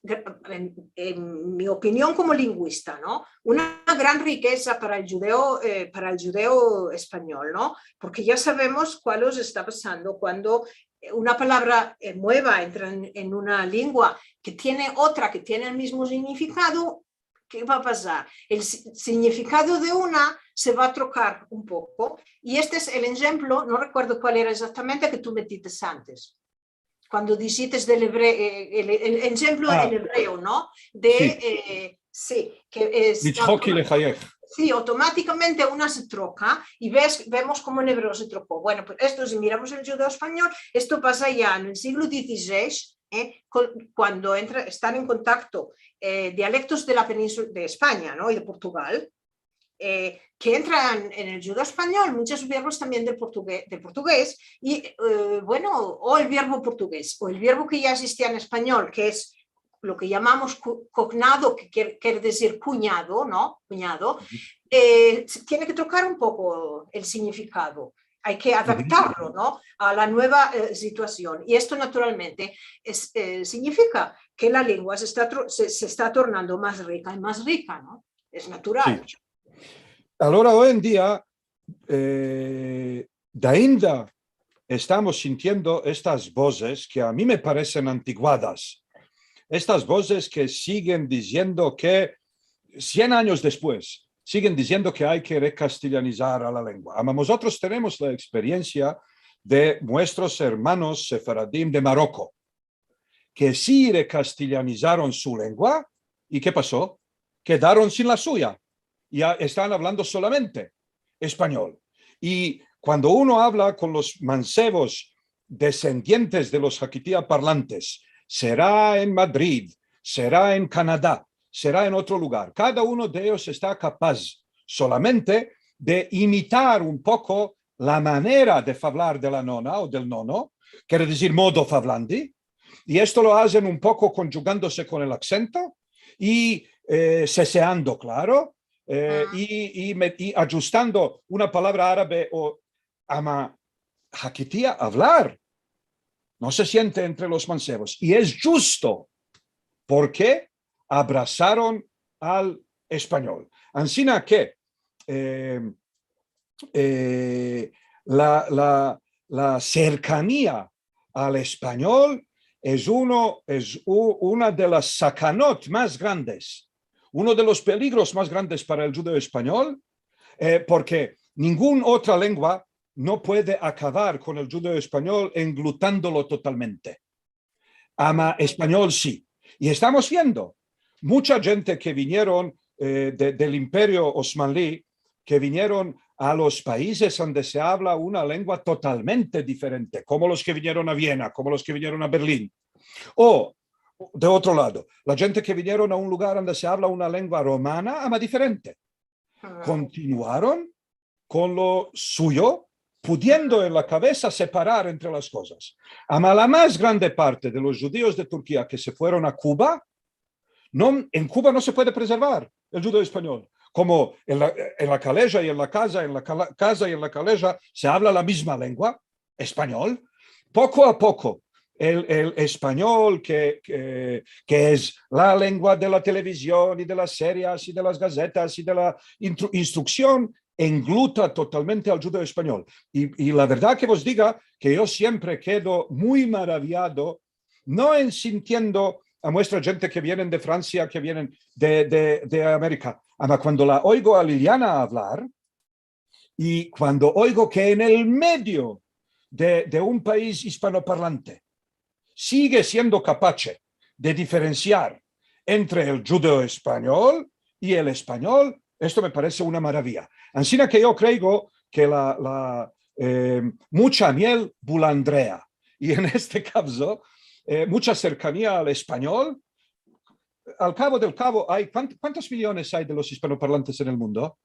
[SPEAKER 3] en mi opinión como lingüista, ¿no? Una gran riqueza para el judeo español, ¿no? Porque ya sabemos cuál os está pasando cuando una palabra nueva entra en una lengua que tiene otra, que tiene el mismo significado. ¿Qué va a pasar? El significado de una se va a trocar un poco, y este es el ejemplo, no recuerdo cuál era exactamente, que tú metiste antes. Cuando dijiste del el ejemplo en hebreo, ¿no? Que es... Sí, automáticamente una se troca y vemos cómo en hebreo se trocó. Bueno, pues esto, si miramos el judeo español, esto pasa ya en el siglo XVI, cuando están en contacto dialectos de la península de España, ¿no? Y de Portugal, que entran en el judeo español muchos verbos también del portugués y bueno, o el verbo portugués o el verbo que ya existía en español, que es lo que llamamos cognado, que quiere decir cuñado, ¿no? Cuñado, tiene que trocar un poco el significado. Hay que adaptarlo, ¿no? A la nueva situación. Y esto naturalmente significa que la lengua se está tornando más rica y más rica, ¿no? Es natural.
[SPEAKER 2] Sí. Allora, hoy en día, ainda estamos sintiendo estas voces que a mí me parecen anticuadas. Estas voces que siguen diciendo que 100 años después, siguen diciendo que hay que recastellanizar a la lengua. Nosotros tenemos la experiencia de nuestros hermanos sefaradim de Marruecos, que sí recastellanizaron su lengua, ¿y qué pasó? Quedaron sin la suya. Ya están hablando solamente español. Y cuando uno habla con los mancebos descendientes de los jaquitía parlantes, será en Madrid, será en Canadá, será en otro lugar. Cada uno de ellos está capaz solamente de imitar un poco la manera de hablar de la nona o del nono, quiere decir modo fablandi, y esto lo hacen un poco conjugándose con el acento y ceseando, claro, y ajustando una palabra árabe o ama jaquitía hablar. No se siente entre los mancebos. Y es justo porque abrazaron al español. Ansina que la cercanía al español es una de las sacanot más grandes, uno de los peligros más grandes para el judeo español, porque ninguna otra lengua no puede acabar con el judeo español englutándolo totalmente. Ama español sí. Y estamos viendo mucha gente que vinieron del imperio osmaní, que vinieron a los países donde se habla una lengua totalmente diferente, como los que vinieron a Viena, como los que vinieron a Berlín. O, de otro lado, la gente que vinieron a un lugar donde se habla una lengua romana, ama diferente. Continuaron con lo suyo, pudiendo en la cabeza separar entre las cosas. Ama la más grande parte de los judíos de Turquía que se fueron a Cuba, en Cuba no se puede preservar el judeo español. como en la Calella y en la casa, casa y en la Calella se habla la misma lengua, español. Poco a poco, el español, que es la lengua de la televisión y de las series y de las gacetas y de la instrucción, engluta totalmente al judeo español. Y la verdad que os diga que yo siempre quedo muy maravillado, no en sintiendo a nuestra gente que vienen de Francia, que vienen de América, pero cuando la oigo a Liliana hablar y cuando oigo que en el medio de un país hispanoparlante sigue siendo capaz de diferenciar entre el judeo español y el español, esto me parece una maravilla. Así que yo creo que mucha miel bulandrea y en este caso mucha cercanía al español. Al cabo del cabo, ¿cuántos millones hay de los hispanoparlantes en el mundo?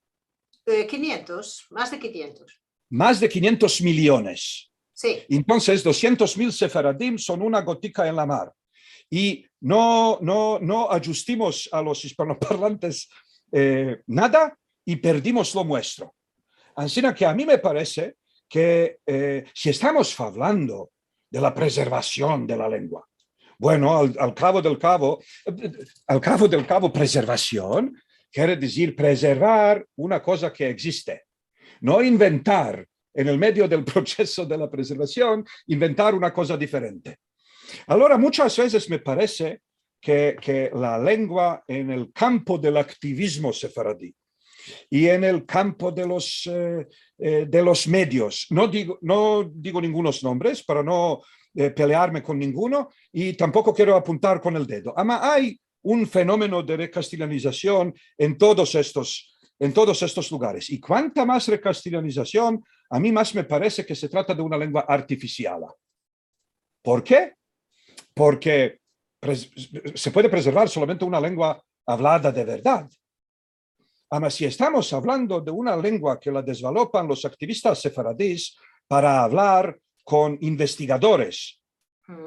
[SPEAKER 3] 500, más de 500.
[SPEAKER 2] Más de 500 millones.
[SPEAKER 3] Sí.
[SPEAKER 2] Entonces, 200.000 sefaradim son una gotica en la mar. Y no ajustimos a los hispanoparlantes nada y perdimos lo nuestro. Así que a mí me parece que si estamos hablando de la preservación de la lengua, bueno, al cabo del cabo, preservación quiere decir preservar una cosa que existe, no inventar en el medio del proceso de la preservación, inventar una cosa diferente. Ahora, muchas veces me parece que la lengua en el campo del activismo sefaradí y en el campo de los medios, no digo ningunos nombres para no pelearme con ninguno y tampoco quiero apuntar con el dedo. Ama hay un fenómeno de recastilianización en todos estos lugares. Y cuanta más recastilianización, a mí más me parece que se trata de una lengua artificial. ¿Por qué? Porque se puede preservar solamente una lengua hablada de verdad. Ama si estamos hablando de una lengua que la desarrollan los activistas sefaradíes para hablar con investigadores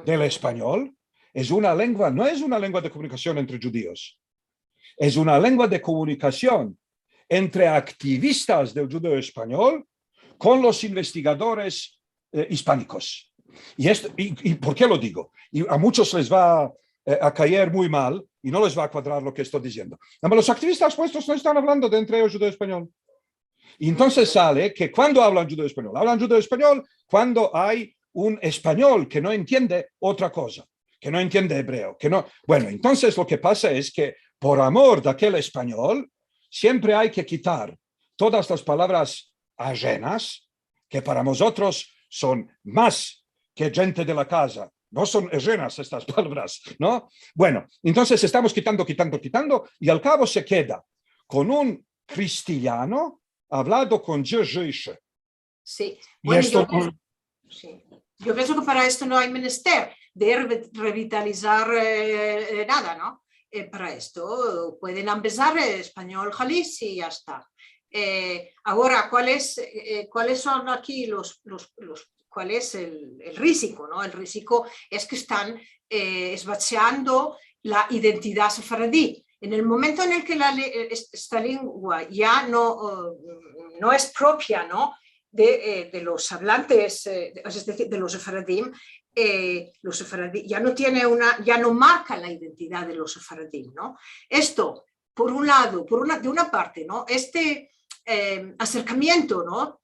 [SPEAKER 2] del español, no es una lengua de comunicación entre judíos, es una lengua de comunicación entre activistas del judeo español con los investigadores hispánicos. ¿Y por qué lo digo? Y a muchos les va a caer muy mal y no les va a cuadrar lo que estoy diciendo. Pero los activistas nuestros no están hablando de entre ellos judeo español. Y entonces sale que cuando hablan judeo español cuando hay un español que no entiende otra cosa, que no entiende hebreo, que no. Bueno, entonces lo que pasa es que por amor de aquel español siempre hay que quitar todas las palabras ajenas que para nosotros son más que gente de la casa. No son ajenas estas palabras, ¿no? Bueno, entonces estamos quitando y al cabo se queda con un cristiano hablado con Jesús.
[SPEAKER 3] Sí. Bueno, yo pienso que para esto no hay menester de revitalizar nada, ¿no? Para esto pueden empezar español Jalisco y ya está. Ahora, ¿cuáles son aquí cuál es el riesgo, ¿no? El riesgo es que están esvaciando la identidad sefaradí. En el momento en el que esta lengua ya no es propia, ¿no? de los hablantes, es decir, de los sefaradí, ya no marca la identidad de los sefaradí, ¿no? Esto, por un lado, de una parte, ¿no? Este acercamiento, ¿no?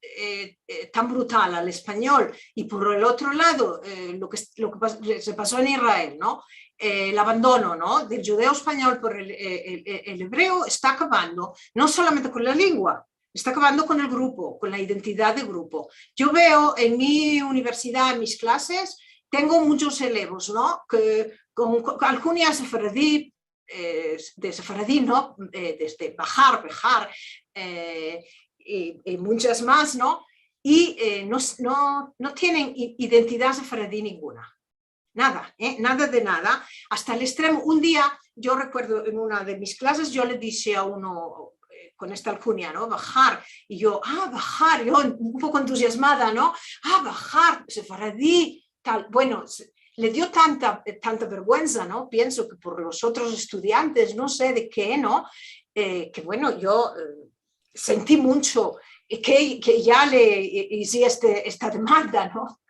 [SPEAKER 3] Tan brutal al español, y por el otro lado lo que se pasó en Israel, ¿no? El abandono, ¿no? del judeo español por el hebreo está acabando no solamente con la lengua, está acabando con el grupo, con la identidad de grupo. Yo veo en mi universidad, en mis clases, tengo muchos elevos, ¿no? que con alcunia sefaradí, de sefaradí, ¿no? Desde Bejar, y muchas más, ¿no? Y no tienen identidad sefaradí ninguna. Nada, nada de nada, hasta el extremo. Un día, yo recuerdo en una de mis clases, yo le dije a uno con esta alcunia, ¿no? Bejar, y yo, Bejar, yo un poco entusiasmada, ¿no? Bejar, sefaradí, tal. Bueno, le dio tanta vergüenza, ¿no? Pienso que por los otros estudiantes, no sé de qué, ¿no? que bueno, yo sentí mucho que ya le hice esta demanda, ¿no?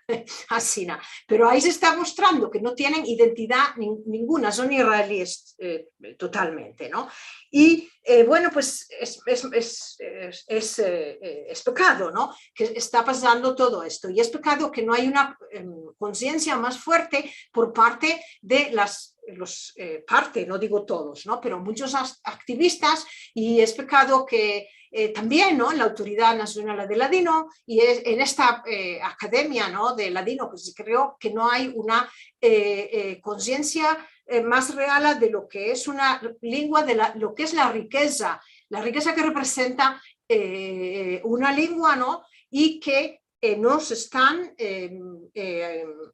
[SPEAKER 3] Así, ¿no? Pero ahí se está mostrando que no tienen identidad ninguna, son israelíes totalmente, ¿no? Y bueno, pues es pecado, ¿no? Que está pasando todo esto. Y es pecado que no hay una conciencia más fuerte por parte de no digo todos, ¿no? Pero muchos activistas, y es pecado que también, ¿no? En la Autoridad Nacional de Ladino y en esta academia, ¿no? De Ladino, pues creo que no hay una conciencia más real de lo que es una lengua, lo que es la riqueza que representa una lengua, ¿no? Y que nos están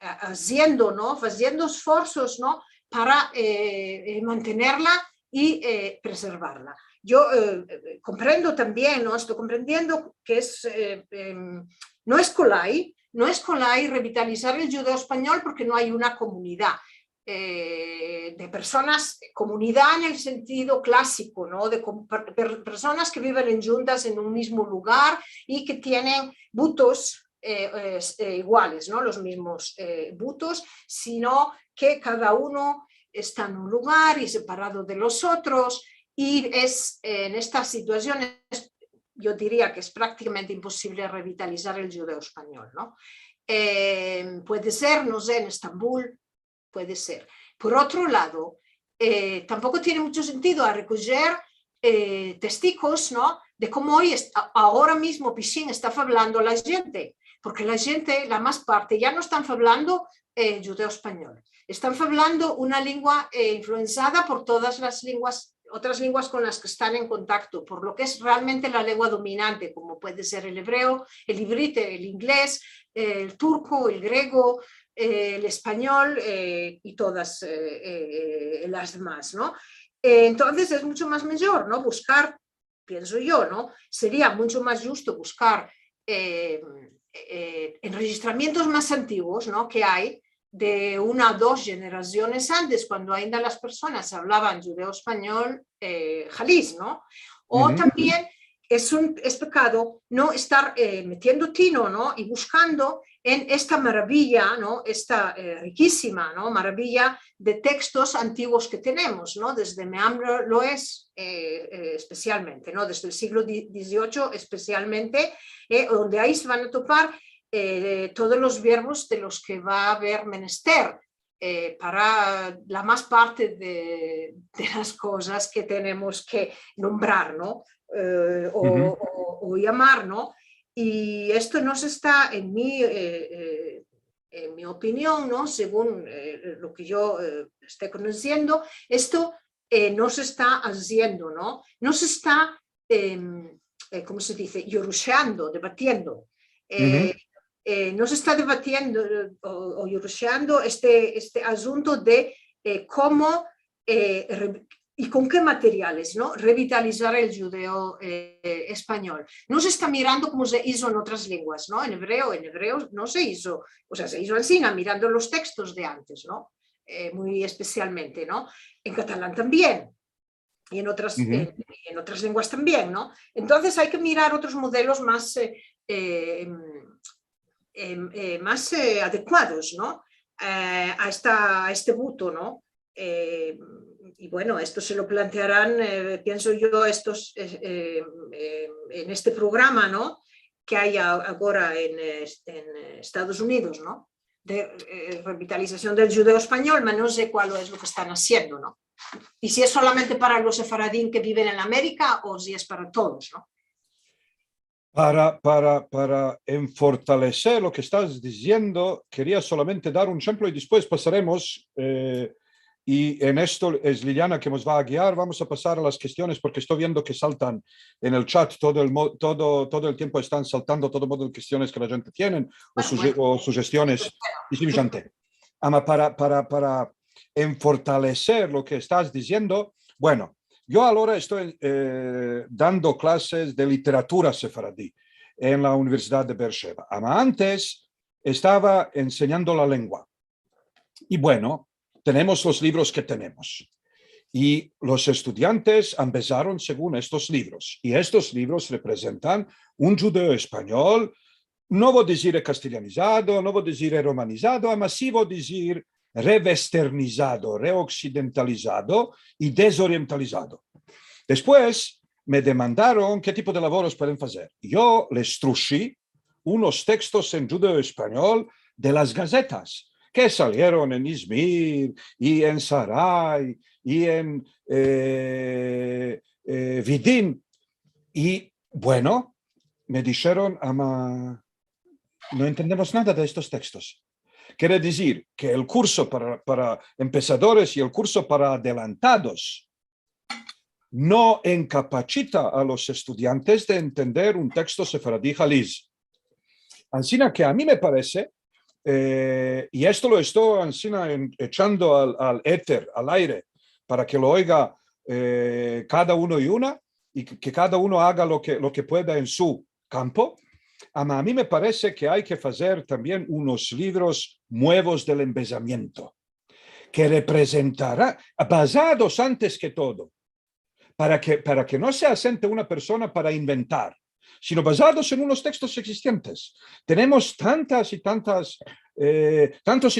[SPEAKER 3] haciendo, ¿no? Haciendo esfuerzos, ¿no? Para mantenerla y preservarla. Yo comprendo también, ¿no? Estoy comprendiendo que no es colay revitalizar el judeo español porque no hay una comunidad de personas, comunidad en el sentido clásico, ¿no? De personas que viven juntas en un mismo lugar y que tienen butos iguales, ¿no? Los mismos butos, sino que cada uno está en un lugar y separado de los otros. Y en estas situaciones yo diría que es prácticamente imposible revitalizar el judeo español, ¿no? Puede ser, no sé, en Estambul, puede ser. Por otro lado, tampoco tiene mucho sentido recoger testigos, ¿no? De cómo ahora mismo Pichín está hablando a la gente, porque la gente, la más parte, ya no están hablando judeo español, están hablando una lengua influenciada por todas las otras lenguas con las que están en contacto, por lo que es realmente la lengua dominante, como puede ser el hebreo, el ibrite, el inglés, el turco, el griego, el español y todas las demás, ¿no? Entonces es mucho más mejor, ¿no? Buscar, pienso yo, ¿no? Sería mucho más justo buscar enregistramientos más antiguos, ¿no? Que hay de 1 o 2 generaciones antes, cuando ainda las personas hablaban judeo español jalís, ¿no? O también es pecado no estar metiendo tino, ¿no? Y buscando en esta maravilla, ¿no? Esta riquísima, ¿no? Maravilla de textos antiguos que tenemos, ¿no? Desde Meam lo es especialmente, ¿no? Desde el siglo XVIII especialmente, donde ahí se van a topar todos los verbos de los que va a haber menester para la más parte de las cosas que tenemos que nombrar, ¿no? O llamar, ¿no? Y esto no se está, en mi opinión, ¿no? Según lo que yo estoy conociendo, esto no se está haciendo, ¿no? No se está, ¿cómo se dice? Yorusheando, debatiendo. No se está debatiendo o yorusheando este asunto de cómo y con qué materiales, ¿no? Revitalizar el judeo español. No se está mirando como se hizo en otras lenguas, ¿no? En hebreo no se hizo, o sea, se hizo en Sina, mirando los textos de antes, ¿no? Muy especialmente, ¿no? En catalán también, y en otras lenguas también, ¿no? Entonces hay que mirar otros modelos más adecuados, ¿no? A este buto, ¿no? Y bueno, esto se lo plantearán, pienso yo, en este programa, ¿no? Que hay ahora en Estados Unidos, ¿no? De revitalización del judeo español, pero no sé cuál es lo que están haciendo, ¿no? Y si es solamente para los sefaradín que viven en América o si es para todos, ¿no?
[SPEAKER 2] Para fortalecer lo que estás diciendo, quería solamente dar un ejemplo y después pasaremos, y en esto es Liliana que nos va a guiar. Vamos a pasar a las cuestiones porque estoy viendo que saltan en el chat, todo el tiempo están saltando todo modo de cuestiones que la gente tiene o sugestiones. Para fortalecer lo que estás diciendo, bueno, yo ahora estoy dando clases de literatura sefaradí en la Universidad de Beersheba. Antes estaba enseñando la lengua. Y bueno, tenemos los libros que tenemos. Y los estudiantes empezaron según estos libros. Y estos libros representan un judeo español, no voy a decir castellanizado, no voy a decir romanizado, mas sí voy a decir rewesternizado, reoccidentalizado y desorientalizado. Después me demandaron qué tipo de labores pueden hacer. Yo les trucí unos textos en judeo español de las gacetas que salieron en Izmir y en Saray y en Vidin. Y bueno, me dijeron, ama, no entendemos nada de estos textos. Quiere decir que el curso para empezadores y el curso para adelantados no incapacita a los estudiantes de entender un texto sefaradí jaliz. Así que a mí me parece, y esto lo estoy echando al éter, al aire, para que lo oiga cada uno y una, y que cada uno haga lo que pueda en su campo. A mí me parece que hay que hacer también unos libros nuevos del empezamiento, que representará, basados antes que todo, para que no se asente una persona para inventar, sino basados en unos textos existentes. Tenemos tantos y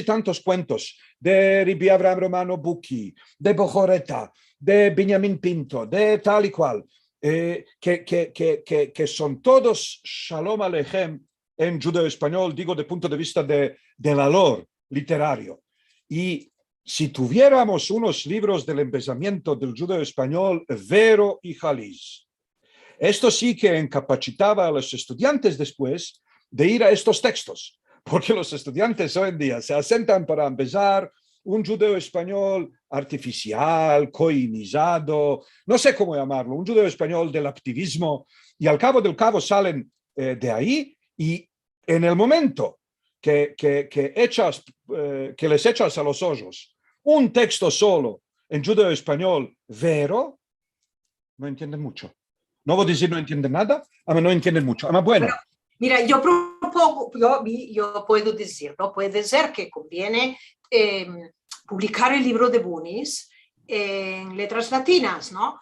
[SPEAKER 2] tantos cuentos de Rabbi Avraham Romano Bucchi, de Bojoreta, de Benjamín Pinto, de tal y cual, que son todos Shalom Aleichem en judeo español, digo de punto de vista de valor literario. Y si tuviéramos unos libros del empezamiento del judeo español, Vero y Jaliz, esto sí que incapacitaba a los estudiantes después de ir a estos textos, porque los estudiantes hoy en día se asentan para empezar un judeo español artificial, coinizado, no sé cómo llamarlo, un judeo español del activismo, y al cabo del cabo salen de ahí, y en el momento que les echas a los ojos un texto solo en judeo español vero, no entienden mucho. No voy a decir no entienden nada, pero no entienden mucho. Bueno.
[SPEAKER 3] Mira, yo propongo, yo puedo decir, ¿no? Puede ser que conviene publicar el libro de Bunis en letras latinas, ¿no?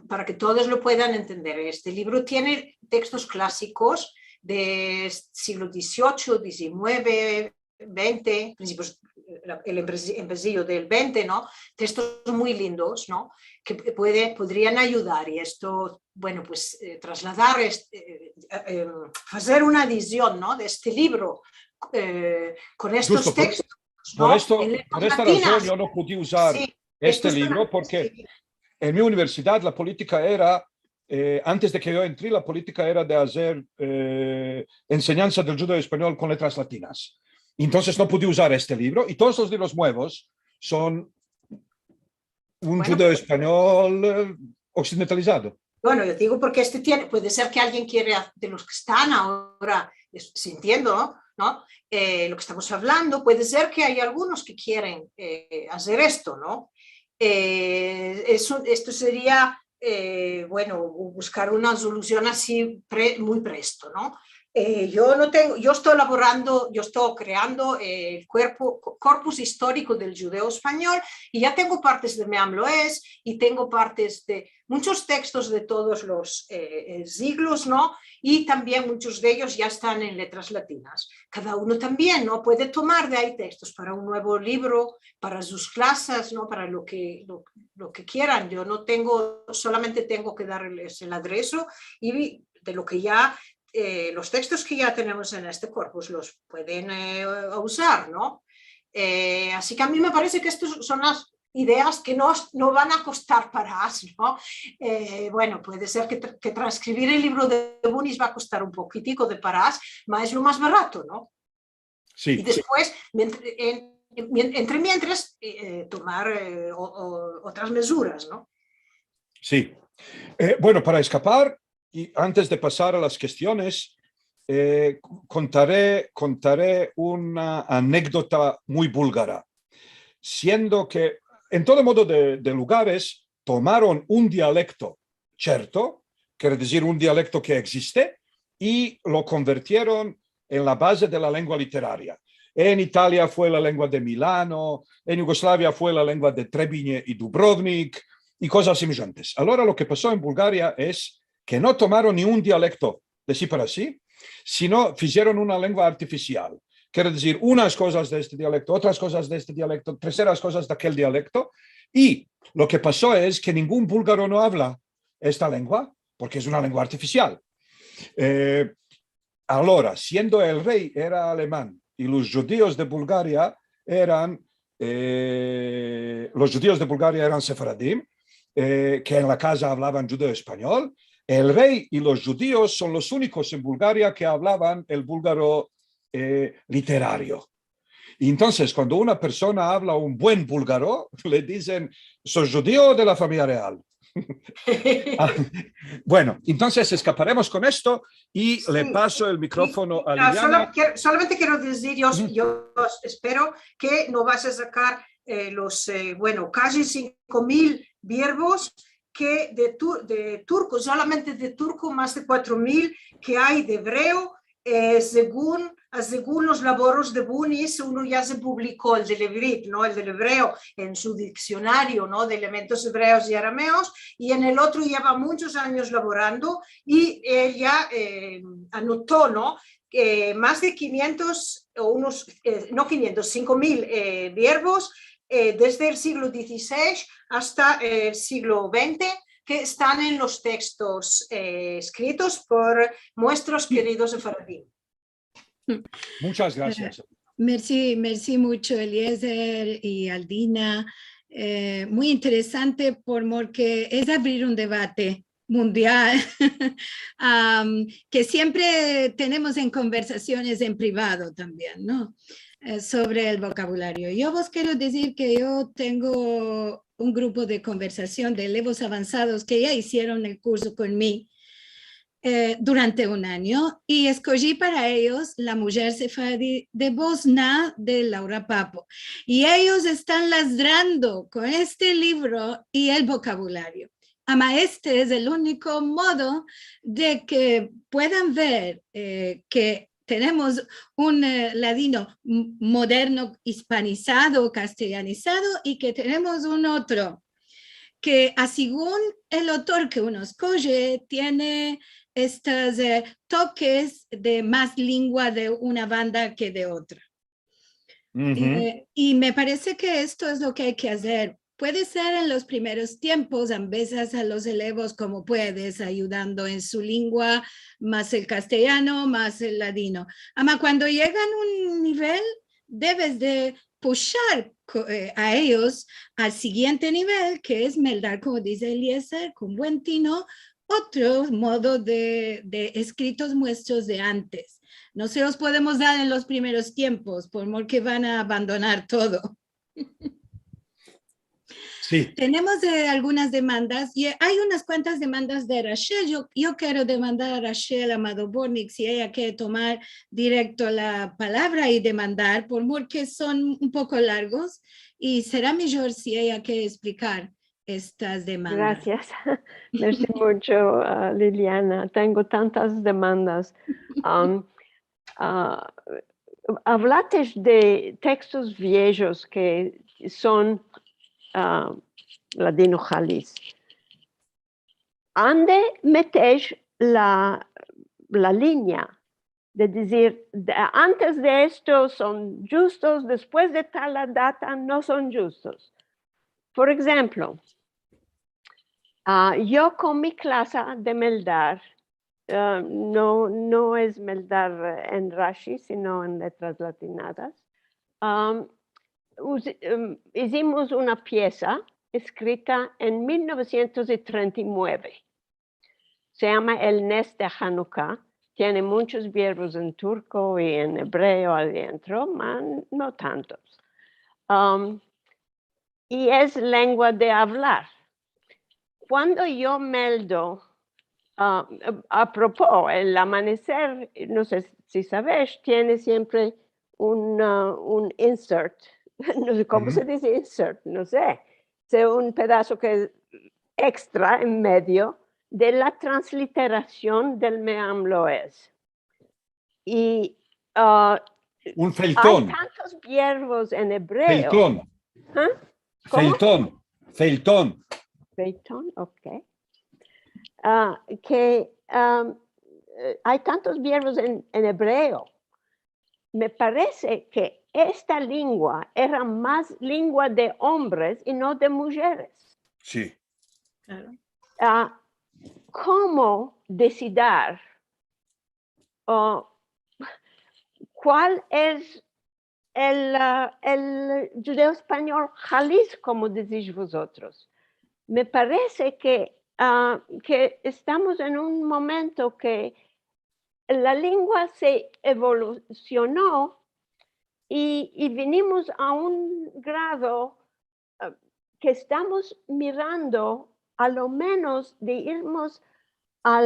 [SPEAKER 3] Para que todos lo puedan entender. Este libro tiene textos clásicos del siglo XVIII, XIX, XX, principios, el empecillo del XX, ¿no? Textos muy lindos, ¿no? Que podrían ayudar, y esto, bueno, pues trasladar, hacer una edición, ¿no? De este libro con estos
[SPEAKER 2] Justo,
[SPEAKER 3] textos, ¿no?
[SPEAKER 2] Por esta razón yo no pude usar este libro, porque en mi universidad la política era, antes de que yo entré, la política era de hacer enseñanza del judeo español con letras latinas. Entonces no pude usar este libro, y todos los libros nuevos son un judeo español occidentalizado.
[SPEAKER 3] Bueno, yo digo porque puede ser que alguien quiera, de los que están ahora sintiendo, ¿no? Lo que estamos hablando, puede ser que hay algunos que quieren hacer esto, ¿no? Esto sería, bueno, buscar una solución así muy presto, ¿no? Yo estoy creando el corpus histórico del judeo español, y ya tengo partes de Meam Loez y tengo partes de muchos textos de todos los siglos, ¿no? Y también muchos de ellos ya están en letras latinas. Cada uno también, ¿no? Puede tomar de ahí textos para un nuevo libro, para sus clases, ¿no? Para lo que quieran. Yo no tengo, solamente tengo que darles el adreso, y de lo que ya los textos que ya tenemos en este corpus los pueden usar, ¿no? Así que a mí me parece que estas son las ideas que no van a costar Parás, ¿no? Bueno, puede ser que transcribir el libro de Bunis va a costar un poquitico de Parás, pero es lo más barato, ¿no?
[SPEAKER 2] Sí.
[SPEAKER 3] Y después, mientras, tomar otras medidas, ¿no?
[SPEAKER 2] Sí. Bueno, para escapar, y antes de pasar a las cuestiones, contaré una anécdota muy búlgara, siendo que en todo modo de lugares tomaron un dialecto cierto, quiere decir un dialecto que existe, y lo convirtieron en la base de la lengua literaria. en Italia fue la lengua de Milano, en Yugoslavia fue la lengua de Trebinje y Dubrovnik, y cosas semejantes. Ahora lo que pasó en Bulgaria es que no tomaron ni un dialecto de sí para sí, sino hicieron una lengua artificial. Quiere decir, unas cosas de este dialecto, otras cosas de este dialecto, terceras cosas de aquel dialecto. Y lo que pasó es que ningún búlgaro no habla esta lengua, porque es una lengua artificial. Ahora, siendo el rey era alemán y los judíos de Bulgaria eran sefaradim, que en la casa hablaban judeo-español. El rey y los judíos son los únicos en Bulgaria que hablaban el búlgaro literario. Y entonces, cuando una persona habla un buen búlgaro, le dicen, ¿sos judío de la familia real? Bueno, entonces escaparemos con esto y
[SPEAKER 3] Sí.
[SPEAKER 2] le paso el micrófono a Liliana.
[SPEAKER 3] Solamente quiero decir, yo espero que no vas a sacar casi 5.000 verbos que de turco, solamente de turco más de 4.000 que hay de hebreo, según los laboros de Bunis, uno ya se publicó el del Ivrit, ¿no? El del hebreo en su diccionario, ¿no? De elementos hebreos y arameos, y en el otro lleva muchos años laborando y ella anotó, ¿no? Más de 500, o unos, no 500, 5.000 verbos desde el siglo XVI hasta el siglo XX, que están en los textos escritos por nuestros queridos sefaradí.
[SPEAKER 2] Muchas gracias.
[SPEAKER 1] Merci mucho, Eliezer y Aldina. Muy interesante porque es abrir un debate mundial que siempre tenemos en conversaciones en privado también, ¿no? Sobre el vocabulario. Yo vos quiero decir que yo tengo un grupo de conversación de elevos avanzados que ya hicieron el curso conmigo durante un año y escogí para ellos La mujer sefardí de Bosna de Laura Papo. Y ellos están ladrando con este libro y el vocabulario. Ama, este es el único modo de que puedan ver que tenemos un ladino moderno, hispanizado, castellanizado, y que tenemos un otro que, según el autor que uno escoge, tiene estos toques de más lengua de una banda que de otra. Y me parece que esto es lo que hay que hacer. Puede ser en los primeros tiempos, a veces a los elevos como puedes, ayudando en su lengua, más el castellano, más el ladino. Ama, cuando llegan a un nivel, debes de pushar a ellos al siguiente nivel, que es meldar, como dice Eliezer, con buen tino, otro modo de escritos nuestros de antes. No se los podemos dar en los primeros tiempos, por que van a abandonar todo.
[SPEAKER 2] Sí.
[SPEAKER 1] Tenemos algunas demandas y hay unas cuantas demandas de Rachel. Yo quiero demandar a Rachel Amado Bornik si ella quiere tomar directo la palabra y demandar, porque son un poco largos y será mejor si ella quiere explicar estas demandas.
[SPEAKER 5] Gracias. Merci mucho, Liliana. Tengo tantas demandas. Hablaste de textos viejos que son ladino jalis. ¿Dónde metes la línea de decir, antes de esto son justos, después de tal data no son justos? Por ejemplo, yo con mi clase de meldar, no es meldar en Rashi, sino en letras latinadas, hicimos una pieza escrita en 1939. Se llama El Nes de Hanukkah. Tiene muchos verbos en turco y en hebreo adentro, no tantos. Y es lengua de hablar. Cuando yo meldo, a propósito, el amanecer, no sé si sabes, tiene siempre un insert. No sé cómo se dice insert, no sé. Es un pedazo que es extra en medio de la transliteración del Meam Loez. Y
[SPEAKER 2] Un
[SPEAKER 5] hay
[SPEAKER 2] feltón.
[SPEAKER 5] tantos verbos en hebreo.
[SPEAKER 2] Feltón.
[SPEAKER 5] ¿Ah? ¿Cómo?
[SPEAKER 2] Feltón. Feltón.
[SPEAKER 5] Feltón, ok. Hay tantos verbos en hebreo. Me parece que esta lengua era más lengua de hombres y no de mujeres.
[SPEAKER 2] Sí.
[SPEAKER 1] Claro.
[SPEAKER 5] ¿Cómo decidir cuál es el judeo español Jalisco, como decís vosotros? Me parece que estamos en un momento que la lengua se evolucionó y venimos a un grado que estamos mirando a lo menos de irnos a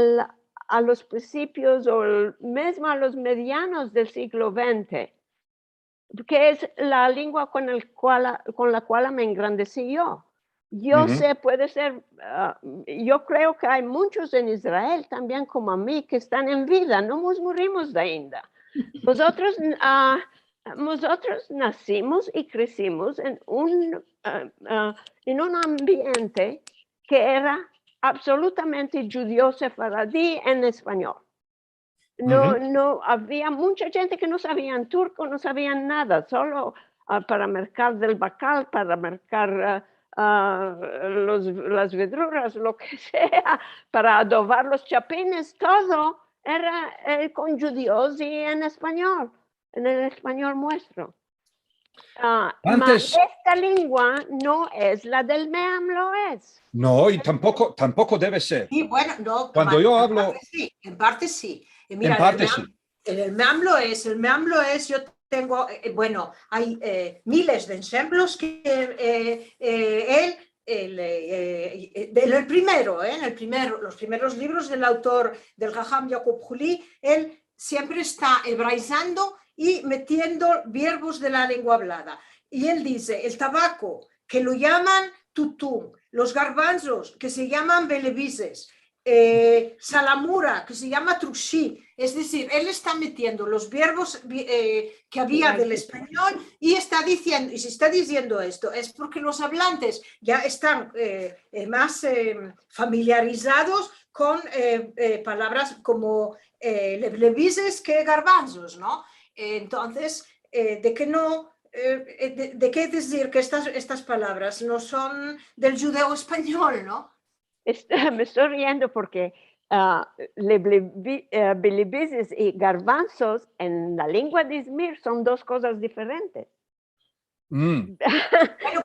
[SPEAKER 5] los principios o mismo a los medianos del siglo XX, que es la lengua con la cual me engrandecí yo. Yo sé, puede ser, yo creo que hay muchos en Israel también como a mí que están en vida, no nos morimos de ainda. Nosotros nacimos y crecimos en un ambiente que era absolutamente judío sefaradí en español. No había mucha gente que no sabían turco, no sabían nada, solo para mercar del bacal, para mercar las verduras, lo que sea, para adobar los chapines, todo era con judíos y en español, en el español nuestro.
[SPEAKER 2] Antes,
[SPEAKER 5] esta lengua no es la del Meam Loez.
[SPEAKER 2] no, y tampoco debe ser.
[SPEAKER 3] Y bueno, no,
[SPEAKER 2] Cuando yo hablo...
[SPEAKER 3] En parte sí. Mira,
[SPEAKER 2] en parte sí.
[SPEAKER 3] El Meam Loez, yo tengo, bueno, hay miles de ejemplos que el primero, los primeros libros del autor, del Jajam Jacob Juli, él siempre está hebraizando y metiendo verbos de la lengua hablada. Y él dice, el tabaco, que lo llaman tutum, los garbanzos, que se llaman belevises, salamura, que se llama trushi. Es decir, él está metiendo los verbos que había del español y está diciendo esto, es porque los hablantes ya están más familiarizados con palabras como leblevises que garbanzos, ¿no? Entonces, ¿de qué decir que estas palabras no son del judeo español, no?
[SPEAKER 5] Me estoy riendo porque belevises y garbanzos en la lengua de Izmir son dos cosas diferentes.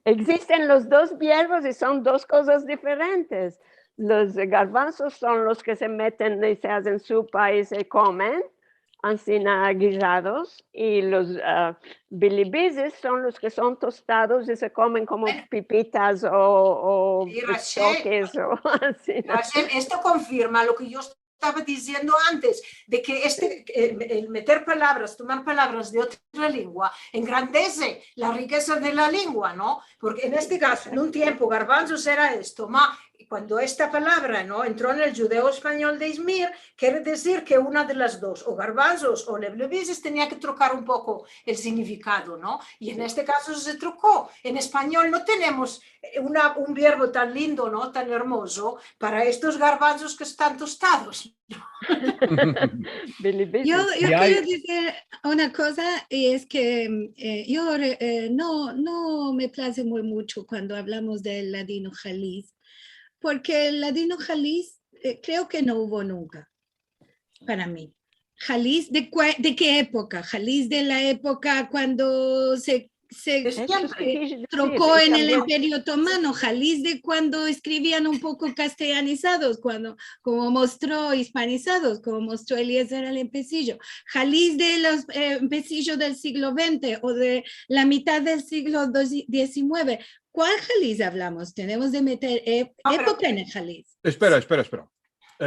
[SPEAKER 5] Existen los dos verbos y son dos cosas diferentes. Los garbanzos son los que se meten y se hacen sopa y se comen, así guisados, y los belevises son los que son tostados y se comen como pipitas o choques o así.
[SPEAKER 3] Esto confirma lo que yo estaba diciendo antes, de que el meter palabras, tomar palabras de otra lengua, engrandece la riqueza de la lengua, ¿no? Porque en este caso, en un tiempo, garbanzos era esto, cuando esta palabra, ¿no?, entró en el judeo español de Izmir, quiere decir que una de las dos, o garbanzos o leblevises, tenía que trocar un poco el significado, ¿no? Y en este caso se trocó. En español no tenemos un verbo tan lindo, ¿no?, tan hermoso para estos garbanzos que están tostados.
[SPEAKER 1] Yo quiero decir una cosa, y es que yo no me place muy mucho cuando hablamos del ladino Jaliz, porque el ladino Jaliz creo que no hubo nunca, para mí. Jaliz, ¿de qué época? Jaliz de la época cuando se trocó en el Imperio Otomano, Jaliz de cuando escribían un poco castellanizados, como mostró hispanizados, como mostró Eliezer el Empecillo, Jaliz de los Empecillos del siglo XX o de la mitad del siglo XIX. ¿Cuál Jaliz hablamos? Tenemos de meter época en el Jaliz.
[SPEAKER 2] Espera.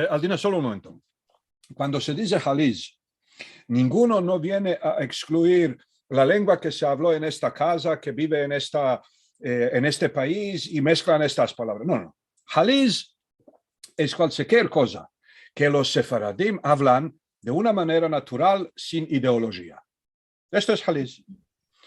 [SPEAKER 2] Aldina, solo un momento. Cuando se dice Jaliz, ninguno no viene a excluir la lengua que se habló en esta casa, que vive en este país y mezclan estas palabras. No. Jaliz es cualquier cosa que los sefaradim hablan de una manera natural, sin ideología. Esto es Jaliz.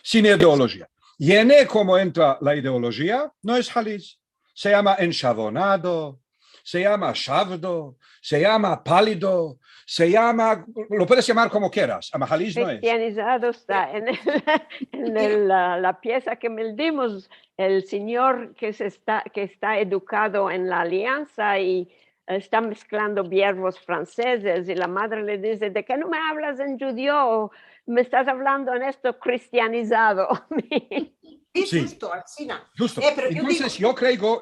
[SPEAKER 2] Sin ideología. Y en como entra la ideología, no es Jaliz. Se llama enchabonado, se llama shavdo, se llama pálido, se llama, lo puedes llamar como quieras. Jaliz no es.
[SPEAKER 5] Cristianizado está la pieza que meldimos, el señor que está educado en la alianza y está mezclando verbos franceses y la madre le dice, ¿de qué no me hablas en judío? Me estás hablando en esto cristianizado.
[SPEAKER 3] Sí, justo, Alcina.
[SPEAKER 2] Justo.
[SPEAKER 3] Pero
[SPEAKER 2] entonces yo creo,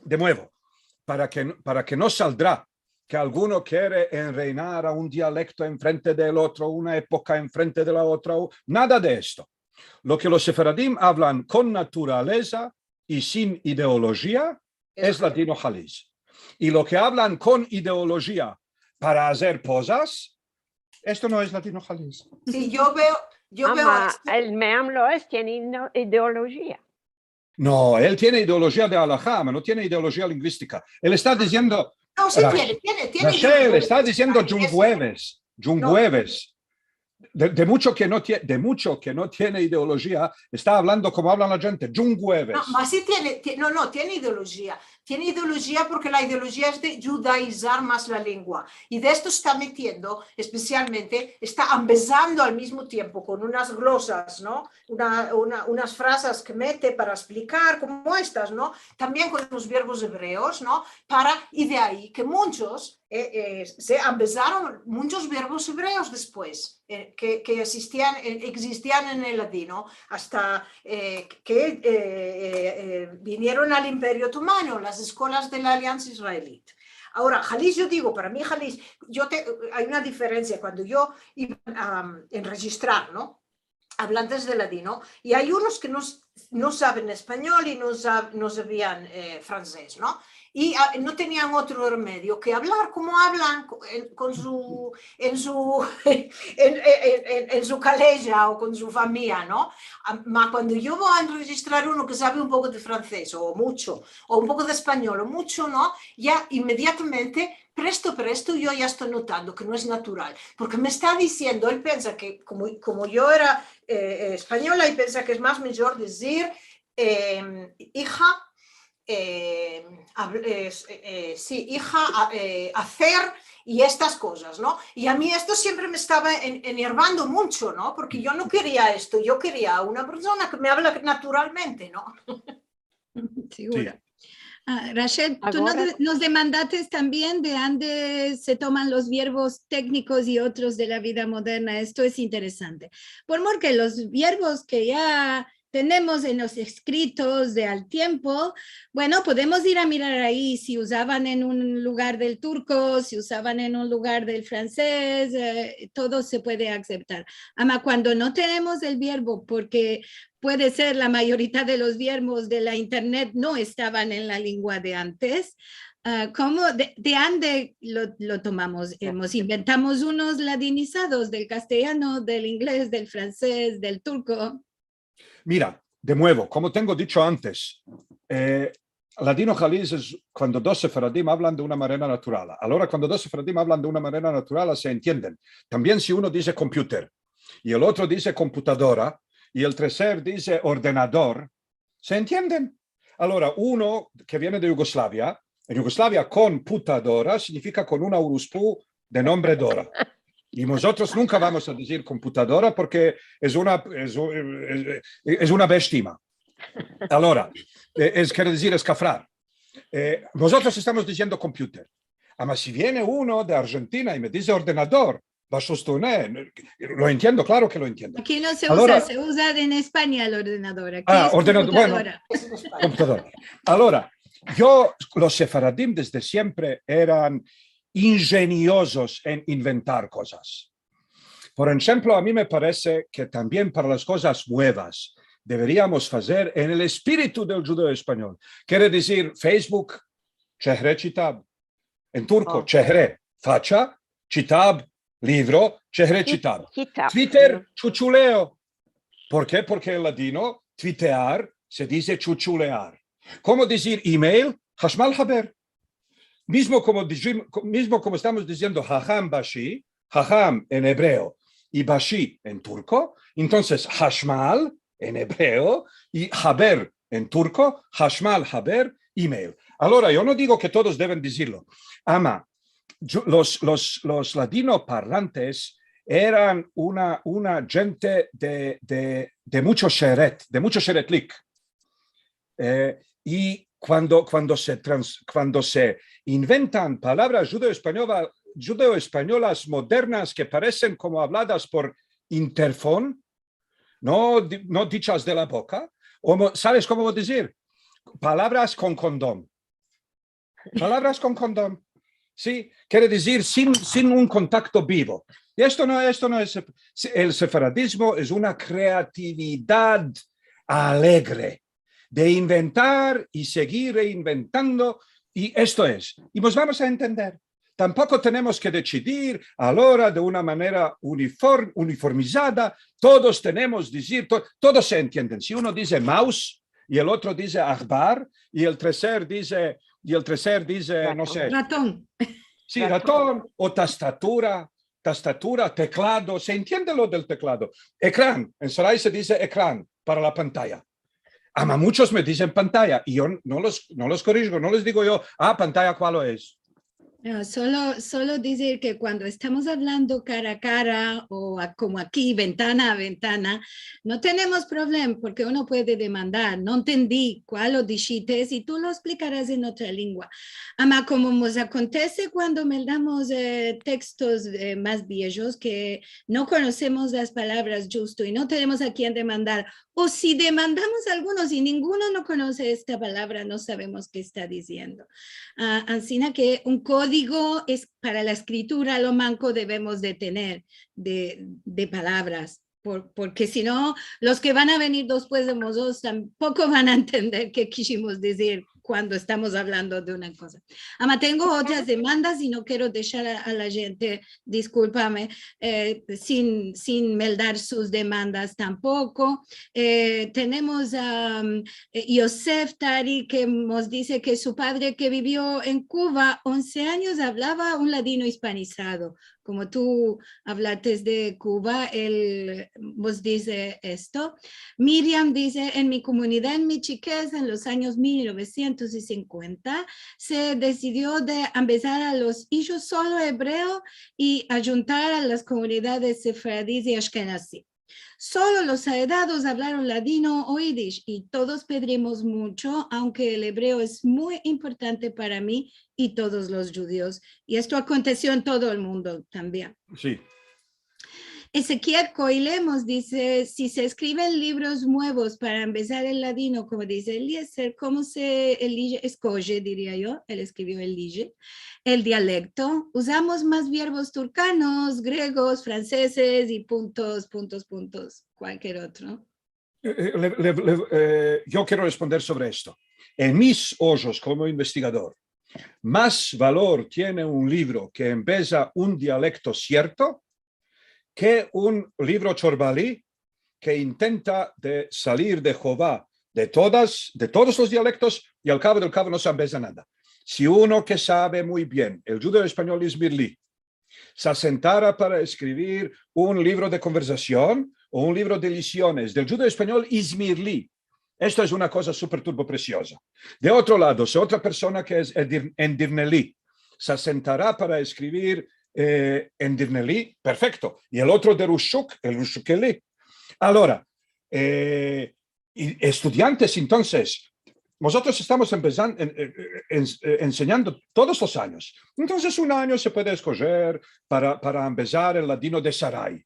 [SPEAKER 2] de nuevo, para que no saldrá que alguno quiere enreinar a un dialecto enfrente del otro, una época enfrente de la otra, nada de esto. Lo que los sefaradim hablan con naturaleza y sin ideología es latino Jaliz. Y lo que hablan con ideología para hacer cosas, esto no es latino Jaliz.
[SPEAKER 3] Sí, yo veo
[SPEAKER 5] el Meam Loes tiene ideología.
[SPEAKER 2] No, él tiene ideología de halajá, no tiene ideología lingüística. Él está diciendo...
[SPEAKER 3] No, sí tiene
[SPEAKER 2] Rachel, está diciendo jungüeves. De mucho que no tiene ideología, está hablando como habla la gente, jungüeves.
[SPEAKER 3] No, ma sí tiene ideología. Tiene ideología porque la ideología es de judaizar más la lengua. Y de esto está metiendo, especialmente, está empezando al mismo tiempo con unas glosas, ¿no? Unas frases que mete para explicar, como estas, ¿no? También con los verbos hebreos, ¿no? Y de ahí que muchos se empezaron muchos verbos hebreos después que existían en el latino hasta que vinieron al Imperio Otomano, las escuelas de la Alianza Israelita. Ahora, Jaliz, yo digo, para mí Jaliz, hay una diferencia cuando yo iba a enregistrar, ¿no? Hablantes de ladino, y hay unos que no saben español y no sabían francés, ¿no? Y no tenían otro remedio que hablar como hablan en su calella o con su familia, ¿no? Ma cuando yo voy a registrar uno que sabe un poco de francés o mucho, o un poco de español o mucho, ¿no? Ya inmediatamente, presto, yo ya estoy notando que no es natural, porque me está diciendo, él piensa que como yo era española, y piensa que es más mejor decir hija, hacer y estas cosas, ¿no? Y a mí esto siempre me estaba enervando mucho, ¿no? Porque yo no quería esto, yo quería una persona que me habla naturalmente, ¿no?
[SPEAKER 1] Seguro. Sí. Rachel, tú nos demandaste también de dónde se toman los verbos técnicos y otros de la vida moderna. Esto es interesante. Porque los verbos que ya tenemos en los escritos de al tiempo, bueno, podemos ir a mirar ahí si usaban en un lugar del turco, si usaban en un lugar del francés, todo se puede aceptar. Ama cuando no tenemos el verbo, porque puede ser la mayoría de los verbos de la internet no estaban en la lengua de antes, ¿cómo de dónde lo tomamos? Inventamos unos ladinizados del castellano, del inglés, del francés, del turco.
[SPEAKER 2] Mira, de nuevo, como tengo dicho antes, ladino Jaliz es cuando dos sefaradim hablan de una manera natural. Ahora, cuando dos sefaradim hablan de una manera natural, se entienden. También si uno dice computer y el otro dice computadora y el tercer dice ordenador, se entienden. Ahora, uno que viene de Yugoslavia, en Yugoslavia computadora significa con una uruspu de nombre Dora. Y nosotros nunca vamos a decir computadora porque es una bestima. Ahora, quiere decir escafrar. Nosotros estamos diciendo computer. Pero si viene uno de Argentina y me dice ordenador, lo entiendo, claro que lo entiendo.
[SPEAKER 1] Aquí no se usa, se usa en España el ordenador. Aquí es
[SPEAKER 2] ordenador,
[SPEAKER 1] computadora.
[SPEAKER 2] Bueno, computadora. Ahora, los sefaradim desde siempre eran ingeniosos en inventar cosas. Por ejemplo, a mí me parece que también para las cosas nuevas deberíamos hacer en el espíritu del judeo español. Quiere decir Facebook, chehre chitab. En turco, chehre, facha, chitab, libro, chehre chitab. Twitter, chuchuleo. ¿Por qué? Porque en ladino, twittear se chuchulear. ¿Cómo decir email? Hashmal haber. Mismo como estamos diciendo jajam bashi, jajam en hebreo, y bashi en turco, entonces hashmal en hebreo y haber en turco, hashmal, haber, email. Ahora, yo no digo que todos deben decirlo. Ama, los ladino parlantes eran una gente de mucho sheretlik. Y cuando se inventan palabras judeo-españolas modernas que parecen como habladas por interfón, no dichas de la boca, ¿sabes cómo decir? Palabras con condón. Palabras con condón. Sí, quiere decir sin un contacto vivo. Y esto no es, el sefaradismo es una creatividad alegre de inventar y seguir reinventando, y esto es. Y nos vamos a entender. Tampoco tenemos que decidir ahora de una manera uniformizada. Todos tenemos que decir, todos se entienden. Si uno dice mouse y el otro dice akhbar y el tercer dice no sé.
[SPEAKER 1] Ratón.
[SPEAKER 2] Sí, ratón o tastatura, teclado. Se entiende lo del teclado. Ecrán. En Sarai se dice ecrán para la pantalla. Muchos me dicen pantalla y yo no los corrijo, no les digo yo, pantalla, ¿cuál es?
[SPEAKER 1] No, solo decir que cuando estamos hablando cara a cara o como aquí, ventana a ventana, no tenemos problema porque uno puede demandar. No entendí cuál lo dijiste y tú lo explicarás en otra lengua. Ama, como nos acontece cuando mandamos textos más viejos que no conocemos las palabras justo y no tenemos a quién demandar. O si demandamos a algunos y ninguno no conoce esta palabra, no sabemos qué está diciendo. Así que un código es para la escritura, lo manco debemos de tener de palabras, porque si no, los que van a venir después de nosotros tampoco van a entender qué quisimos decir cuando estamos hablando de una cosa. Tengo otras demandas y no quiero dejar a la gente, discúlpame, sin meldar sus demandas tampoco. Tenemos a Yosef Tari que nos dice que su padre que vivió en Cuba 11 años hablaba un ladino hispanizado. Como tú hablaste de Cuba, él nos dice esto. Miriam dice, en mi comunidad en Michiquez, en los años 1950, se decidió de empezar a los hijos solo hebreos y ayuntar a las comunidades sefardíes y ashkenazí. Solo los heredados hablaron ladino o yiddish y todos pedimos mucho, aunque el hebreo es muy importante para mí y todos los judíos. Y esto aconteció en todo el mundo también.
[SPEAKER 2] Sí.
[SPEAKER 1] Ezequiel Coilemos dice, si se escriben libros nuevos para empezar el ladino, como dice Eliezer, ¿cómo se elige? Escoge, diría yo, él escribió elige. El dialecto, usamos más verbos turcanos, griegos, franceses y puntos, cualquier otro.
[SPEAKER 2] Yo quiero responder sobre esto. En mis ojos como investigador, más valor tiene un libro que empieza un dialecto cierto que un libro chorbalí que intenta de salir de Jehová de todos los dialectos y al cabo del cabo no se empieza nada. Si uno que sabe muy bien el judeo español ismirlí se sentara para escribir un libro de conversación o un libro de liciones del judeo español ismirlí, esto es una cosa súper turbo preciosa. De otro lado, si otra persona que es endirnelí se sentará para escribir endirnelí, perfecto. Y el otro de Rushuk, el Rushukelí. Ahora, estudiantes, entonces, nosotros estamos enseñando todos los años. Entonces, un año se puede escoger para empezar el ladino de Sarai,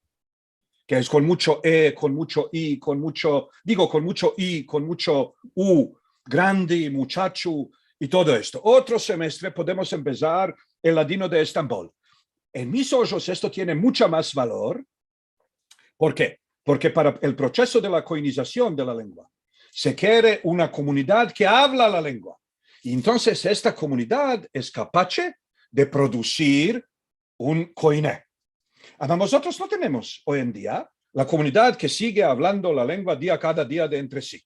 [SPEAKER 2] que es con mucho con mucho I, con mucho U, grande, muchacho y todo esto. Otro semestre podemos empezar el ladino de Estambul. En mis ojos esto tiene mucho más valor. ¿Por qué? Porque para el proceso de la coinización de la lengua se quiere una comunidad que habla la lengua. Y entonces esta comunidad es capaz de producir un coiné. Nosotros no tenemos hoy en día la comunidad que sigue hablando la lengua cada día de entre sí.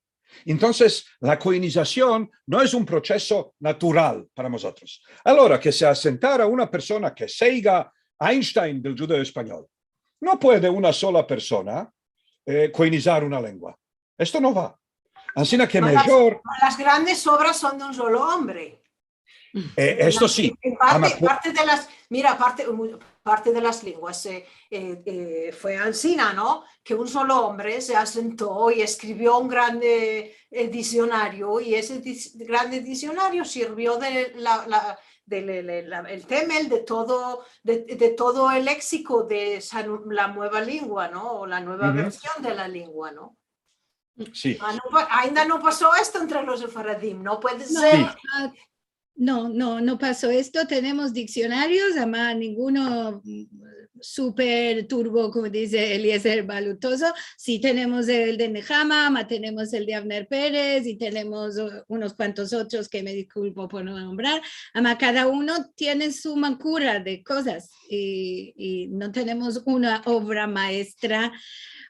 [SPEAKER 2] Entonces, la coinización no es un proceso natural para nosotros. Ahora, que se asentara una persona que siga Einstein del judeo español No puede una sola persona coinizar una lengua. Esto no va. Así que mejor...
[SPEAKER 3] Las grandes obras son de un solo hombre.
[SPEAKER 2] Esto sí.
[SPEAKER 3] Parte de las, mira, parte de las lenguas fue ansina, ¿no? Que un solo hombre se asentó y escribió un grande diccionario, y ese grande diccionario sirvió de el temel de todo el léxico de la nueva lengua, ¿no? O la nueva versión de la lengua, ¿no?
[SPEAKER 2] Sí.
[SPEAKER 3] Ainda no pasó esto entre los sefaradim, no puede ser.
[SPEAKER 1] No pasó esto. Tenemos diccionarios, además ninguno súper turbo, como dice Eliezer Balutoso. Sí tenemos el de Nehama, tenemos el de Avner Pérez y tenemos unos cuantos otros que me disculpo por no nombrar. Además, cada uno tiene su mancura de cosas y no tenemos una obra maestra.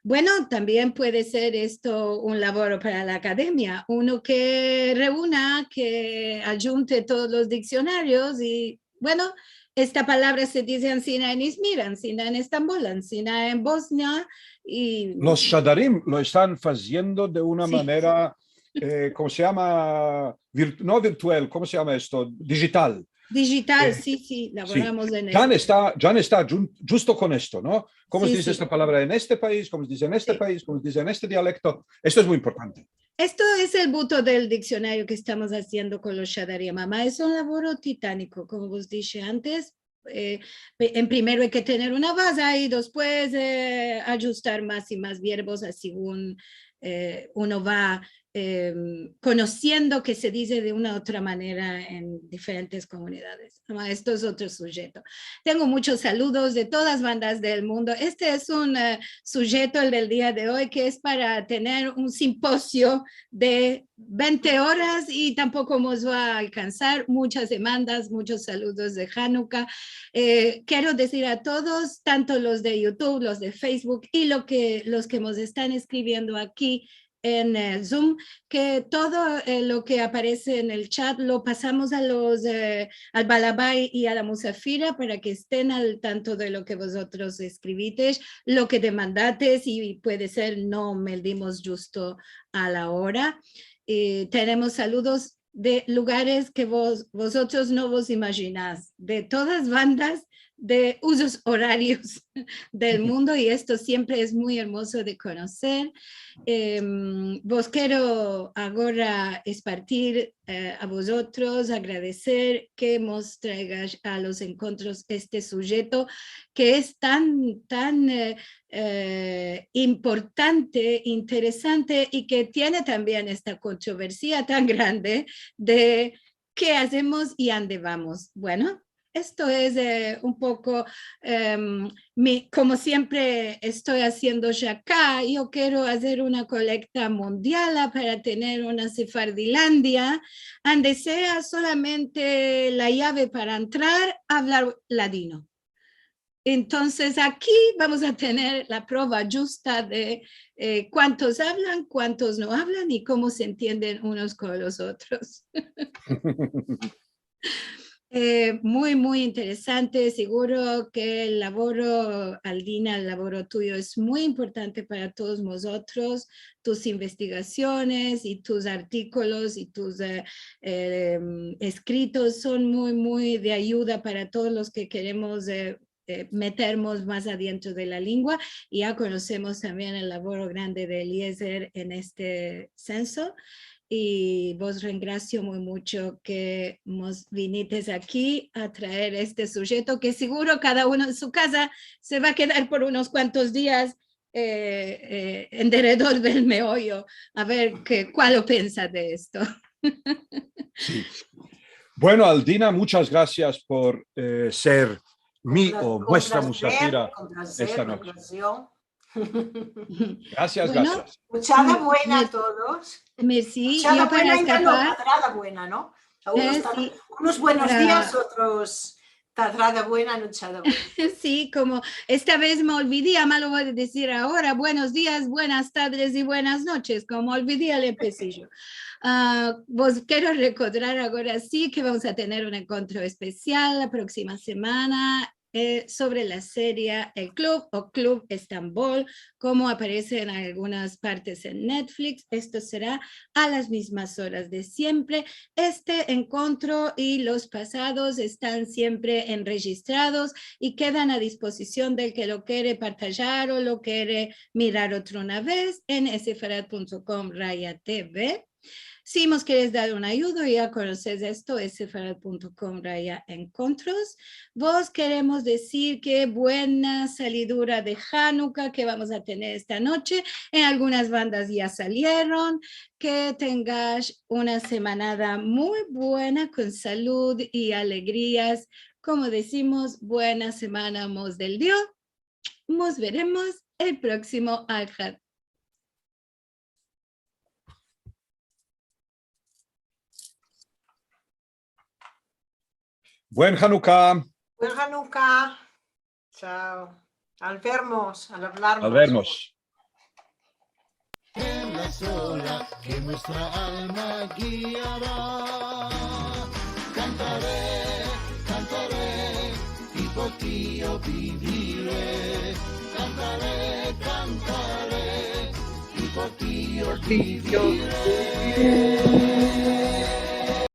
[SPEAKER 1] Bueno, también puede ser esto un labor para la academia, uno que reúna, que ayunte todos los diccionarios y, bueno, esta palabra se dice Ancina en Izmir, Ancina en Estambul, Ancina en Bosnia. Y...
[SPEAKER 2] Los Shadarim lo están haciendo de una manera, ¿cómo se llama? No virtual, ¿cómo se llama esto? Digital.
[SPEAKER 1] Digital, sí, laboramos en
[SPEAKER 2] eso. Jan está justo con esto, ¿no? ¿Cómo se dice esta palabra en este país? ¿Cómo se dice en este país? ¿Cómo se dice en este dialecto? Esto es muy importante.
[SPEAKER 1] Esto es el buto del diccionario que estamos haciendo con los Shadarim. Mamá, es un labor titánico, como vos dije antes. En primero hay que tener una base y después ajustar más y más verbos según uno va conociendo que se dice de una u otra manera en diferentes comunidades. Esto es otro sujeto. Tengo muchos saludos de todas bandas del mundo. Este es un sujeto, el del día de hoy, que es para tener un simposio de 20 horas y tampoco nos va a alcanzar. Muchas demandas, muchos saludos de Hanukkah. Quiero decir a todos, tanto los de YouTube, los de Facebook y los que nos están escribiendo aquí en Zoom, que todo lo que aparece en el chat lo pasamos al Balabay y a la Musafira para que estén al tanto de lo que vosotros escribites, lo que demandates, y puede ser no meldimos justo a la hora. Tenemos saludos de lugares que vosotros no vos imaginás, de todas bandas, de usos horarios del mundo, y esto siempre es muy hermoso de conocer. Vos quiero ahora espartir a vosotros, agradecer que nos traigas a los encuentros este sujeto que es tan importante, interesante, y que tiene también esta controversia tan grande de qué hacemos y a dónde vamos. Bueno, esto es un poco, como siempre estoy haciendo ya acá, yo quiero hacer una colecta mundial para tener una Sefardilandia, donde sea solamente la llave para entrar, hablar ladino. Entonces aquí vamos a tener la prueba justa de cuántos hablan, cuántos no hablan y cómo se entienden unos con los otros. Muy interesante. Seguro que el laboro, Aldina, el laboro tuyo es muy importante para todos nosotros. Tus investigaciones y tus artículos y tus escritos son muy de ayuda para todos los que queremos meternos más adentro de la lengua, y ya conocemos también el laboro grande de Eliezer en este censo. Y vos regracio muy mucho que nos vinites aquí a traer este sujeto que seguro cada uno en su casa se va a quedar por unos cuantos días en derredor del meollo a ver cuál lo piensa de esto.
[SPEAKER 2] Sí. Bueno, Aldina, muchas gracias por ser mi o nuestra musafira esta noche. Gracias,
[SPEAKER 1] bueno,
[SPEAKER 2] gracias.
[SPEAKER 3] Muchada buena a todos.
[SPEAKER 1] Merci.
[SPEAKER 3] Muchada buena y tadrada buena, ¿no?
[SPEAKER 1] Sí,
[SPEAKER 3] unos buenos días, otros tadrada buena, muchada buena.
[SPEAKER 1] Sí, como esta vez me olvidé, además lo voy a decir ahora, buenos días, buenas tardes y buenas noches, como olvidé el empecillo. Vos quiero recordar ahora sí que vamos a tener un encuentro especial la próxima semana sobre la serie El Club o Club Estambul, como aparece en algunas partes en Netflix. Esto será a las mismas horas de siempre. Este encuentro y los pasados están siempre enregistrados y quedan a disposición del que lo quiere partajar o lo quiere mirar otra vez en sefarad.com/TV. Si nos quieres dar una ayuda, ya conoces esto, es sefarad.com/encuentros. Vos queremos decir que buena salidura de Hanukkah que vamos a tener esta noche. En algunas bandas ya salieron. Que tengas una semanada muy buena con salud y alegrías. Como decimos, buena semana mos del Dios. Nos veremos el próximo Al-Had.
[SPEAKER 2] Buen Hanukkah.
[SPEAKER 3] Buen Hanukkah. Chao. Al vernos, al hablarnos.
[SPEAKER 2] Al vernos.
[SPEAKER 6] En la sola que nuestra alma guiará. Cantaré, cantaré, y por ti yo viviré. Cantaré, cantaré, y por ti yo viviré.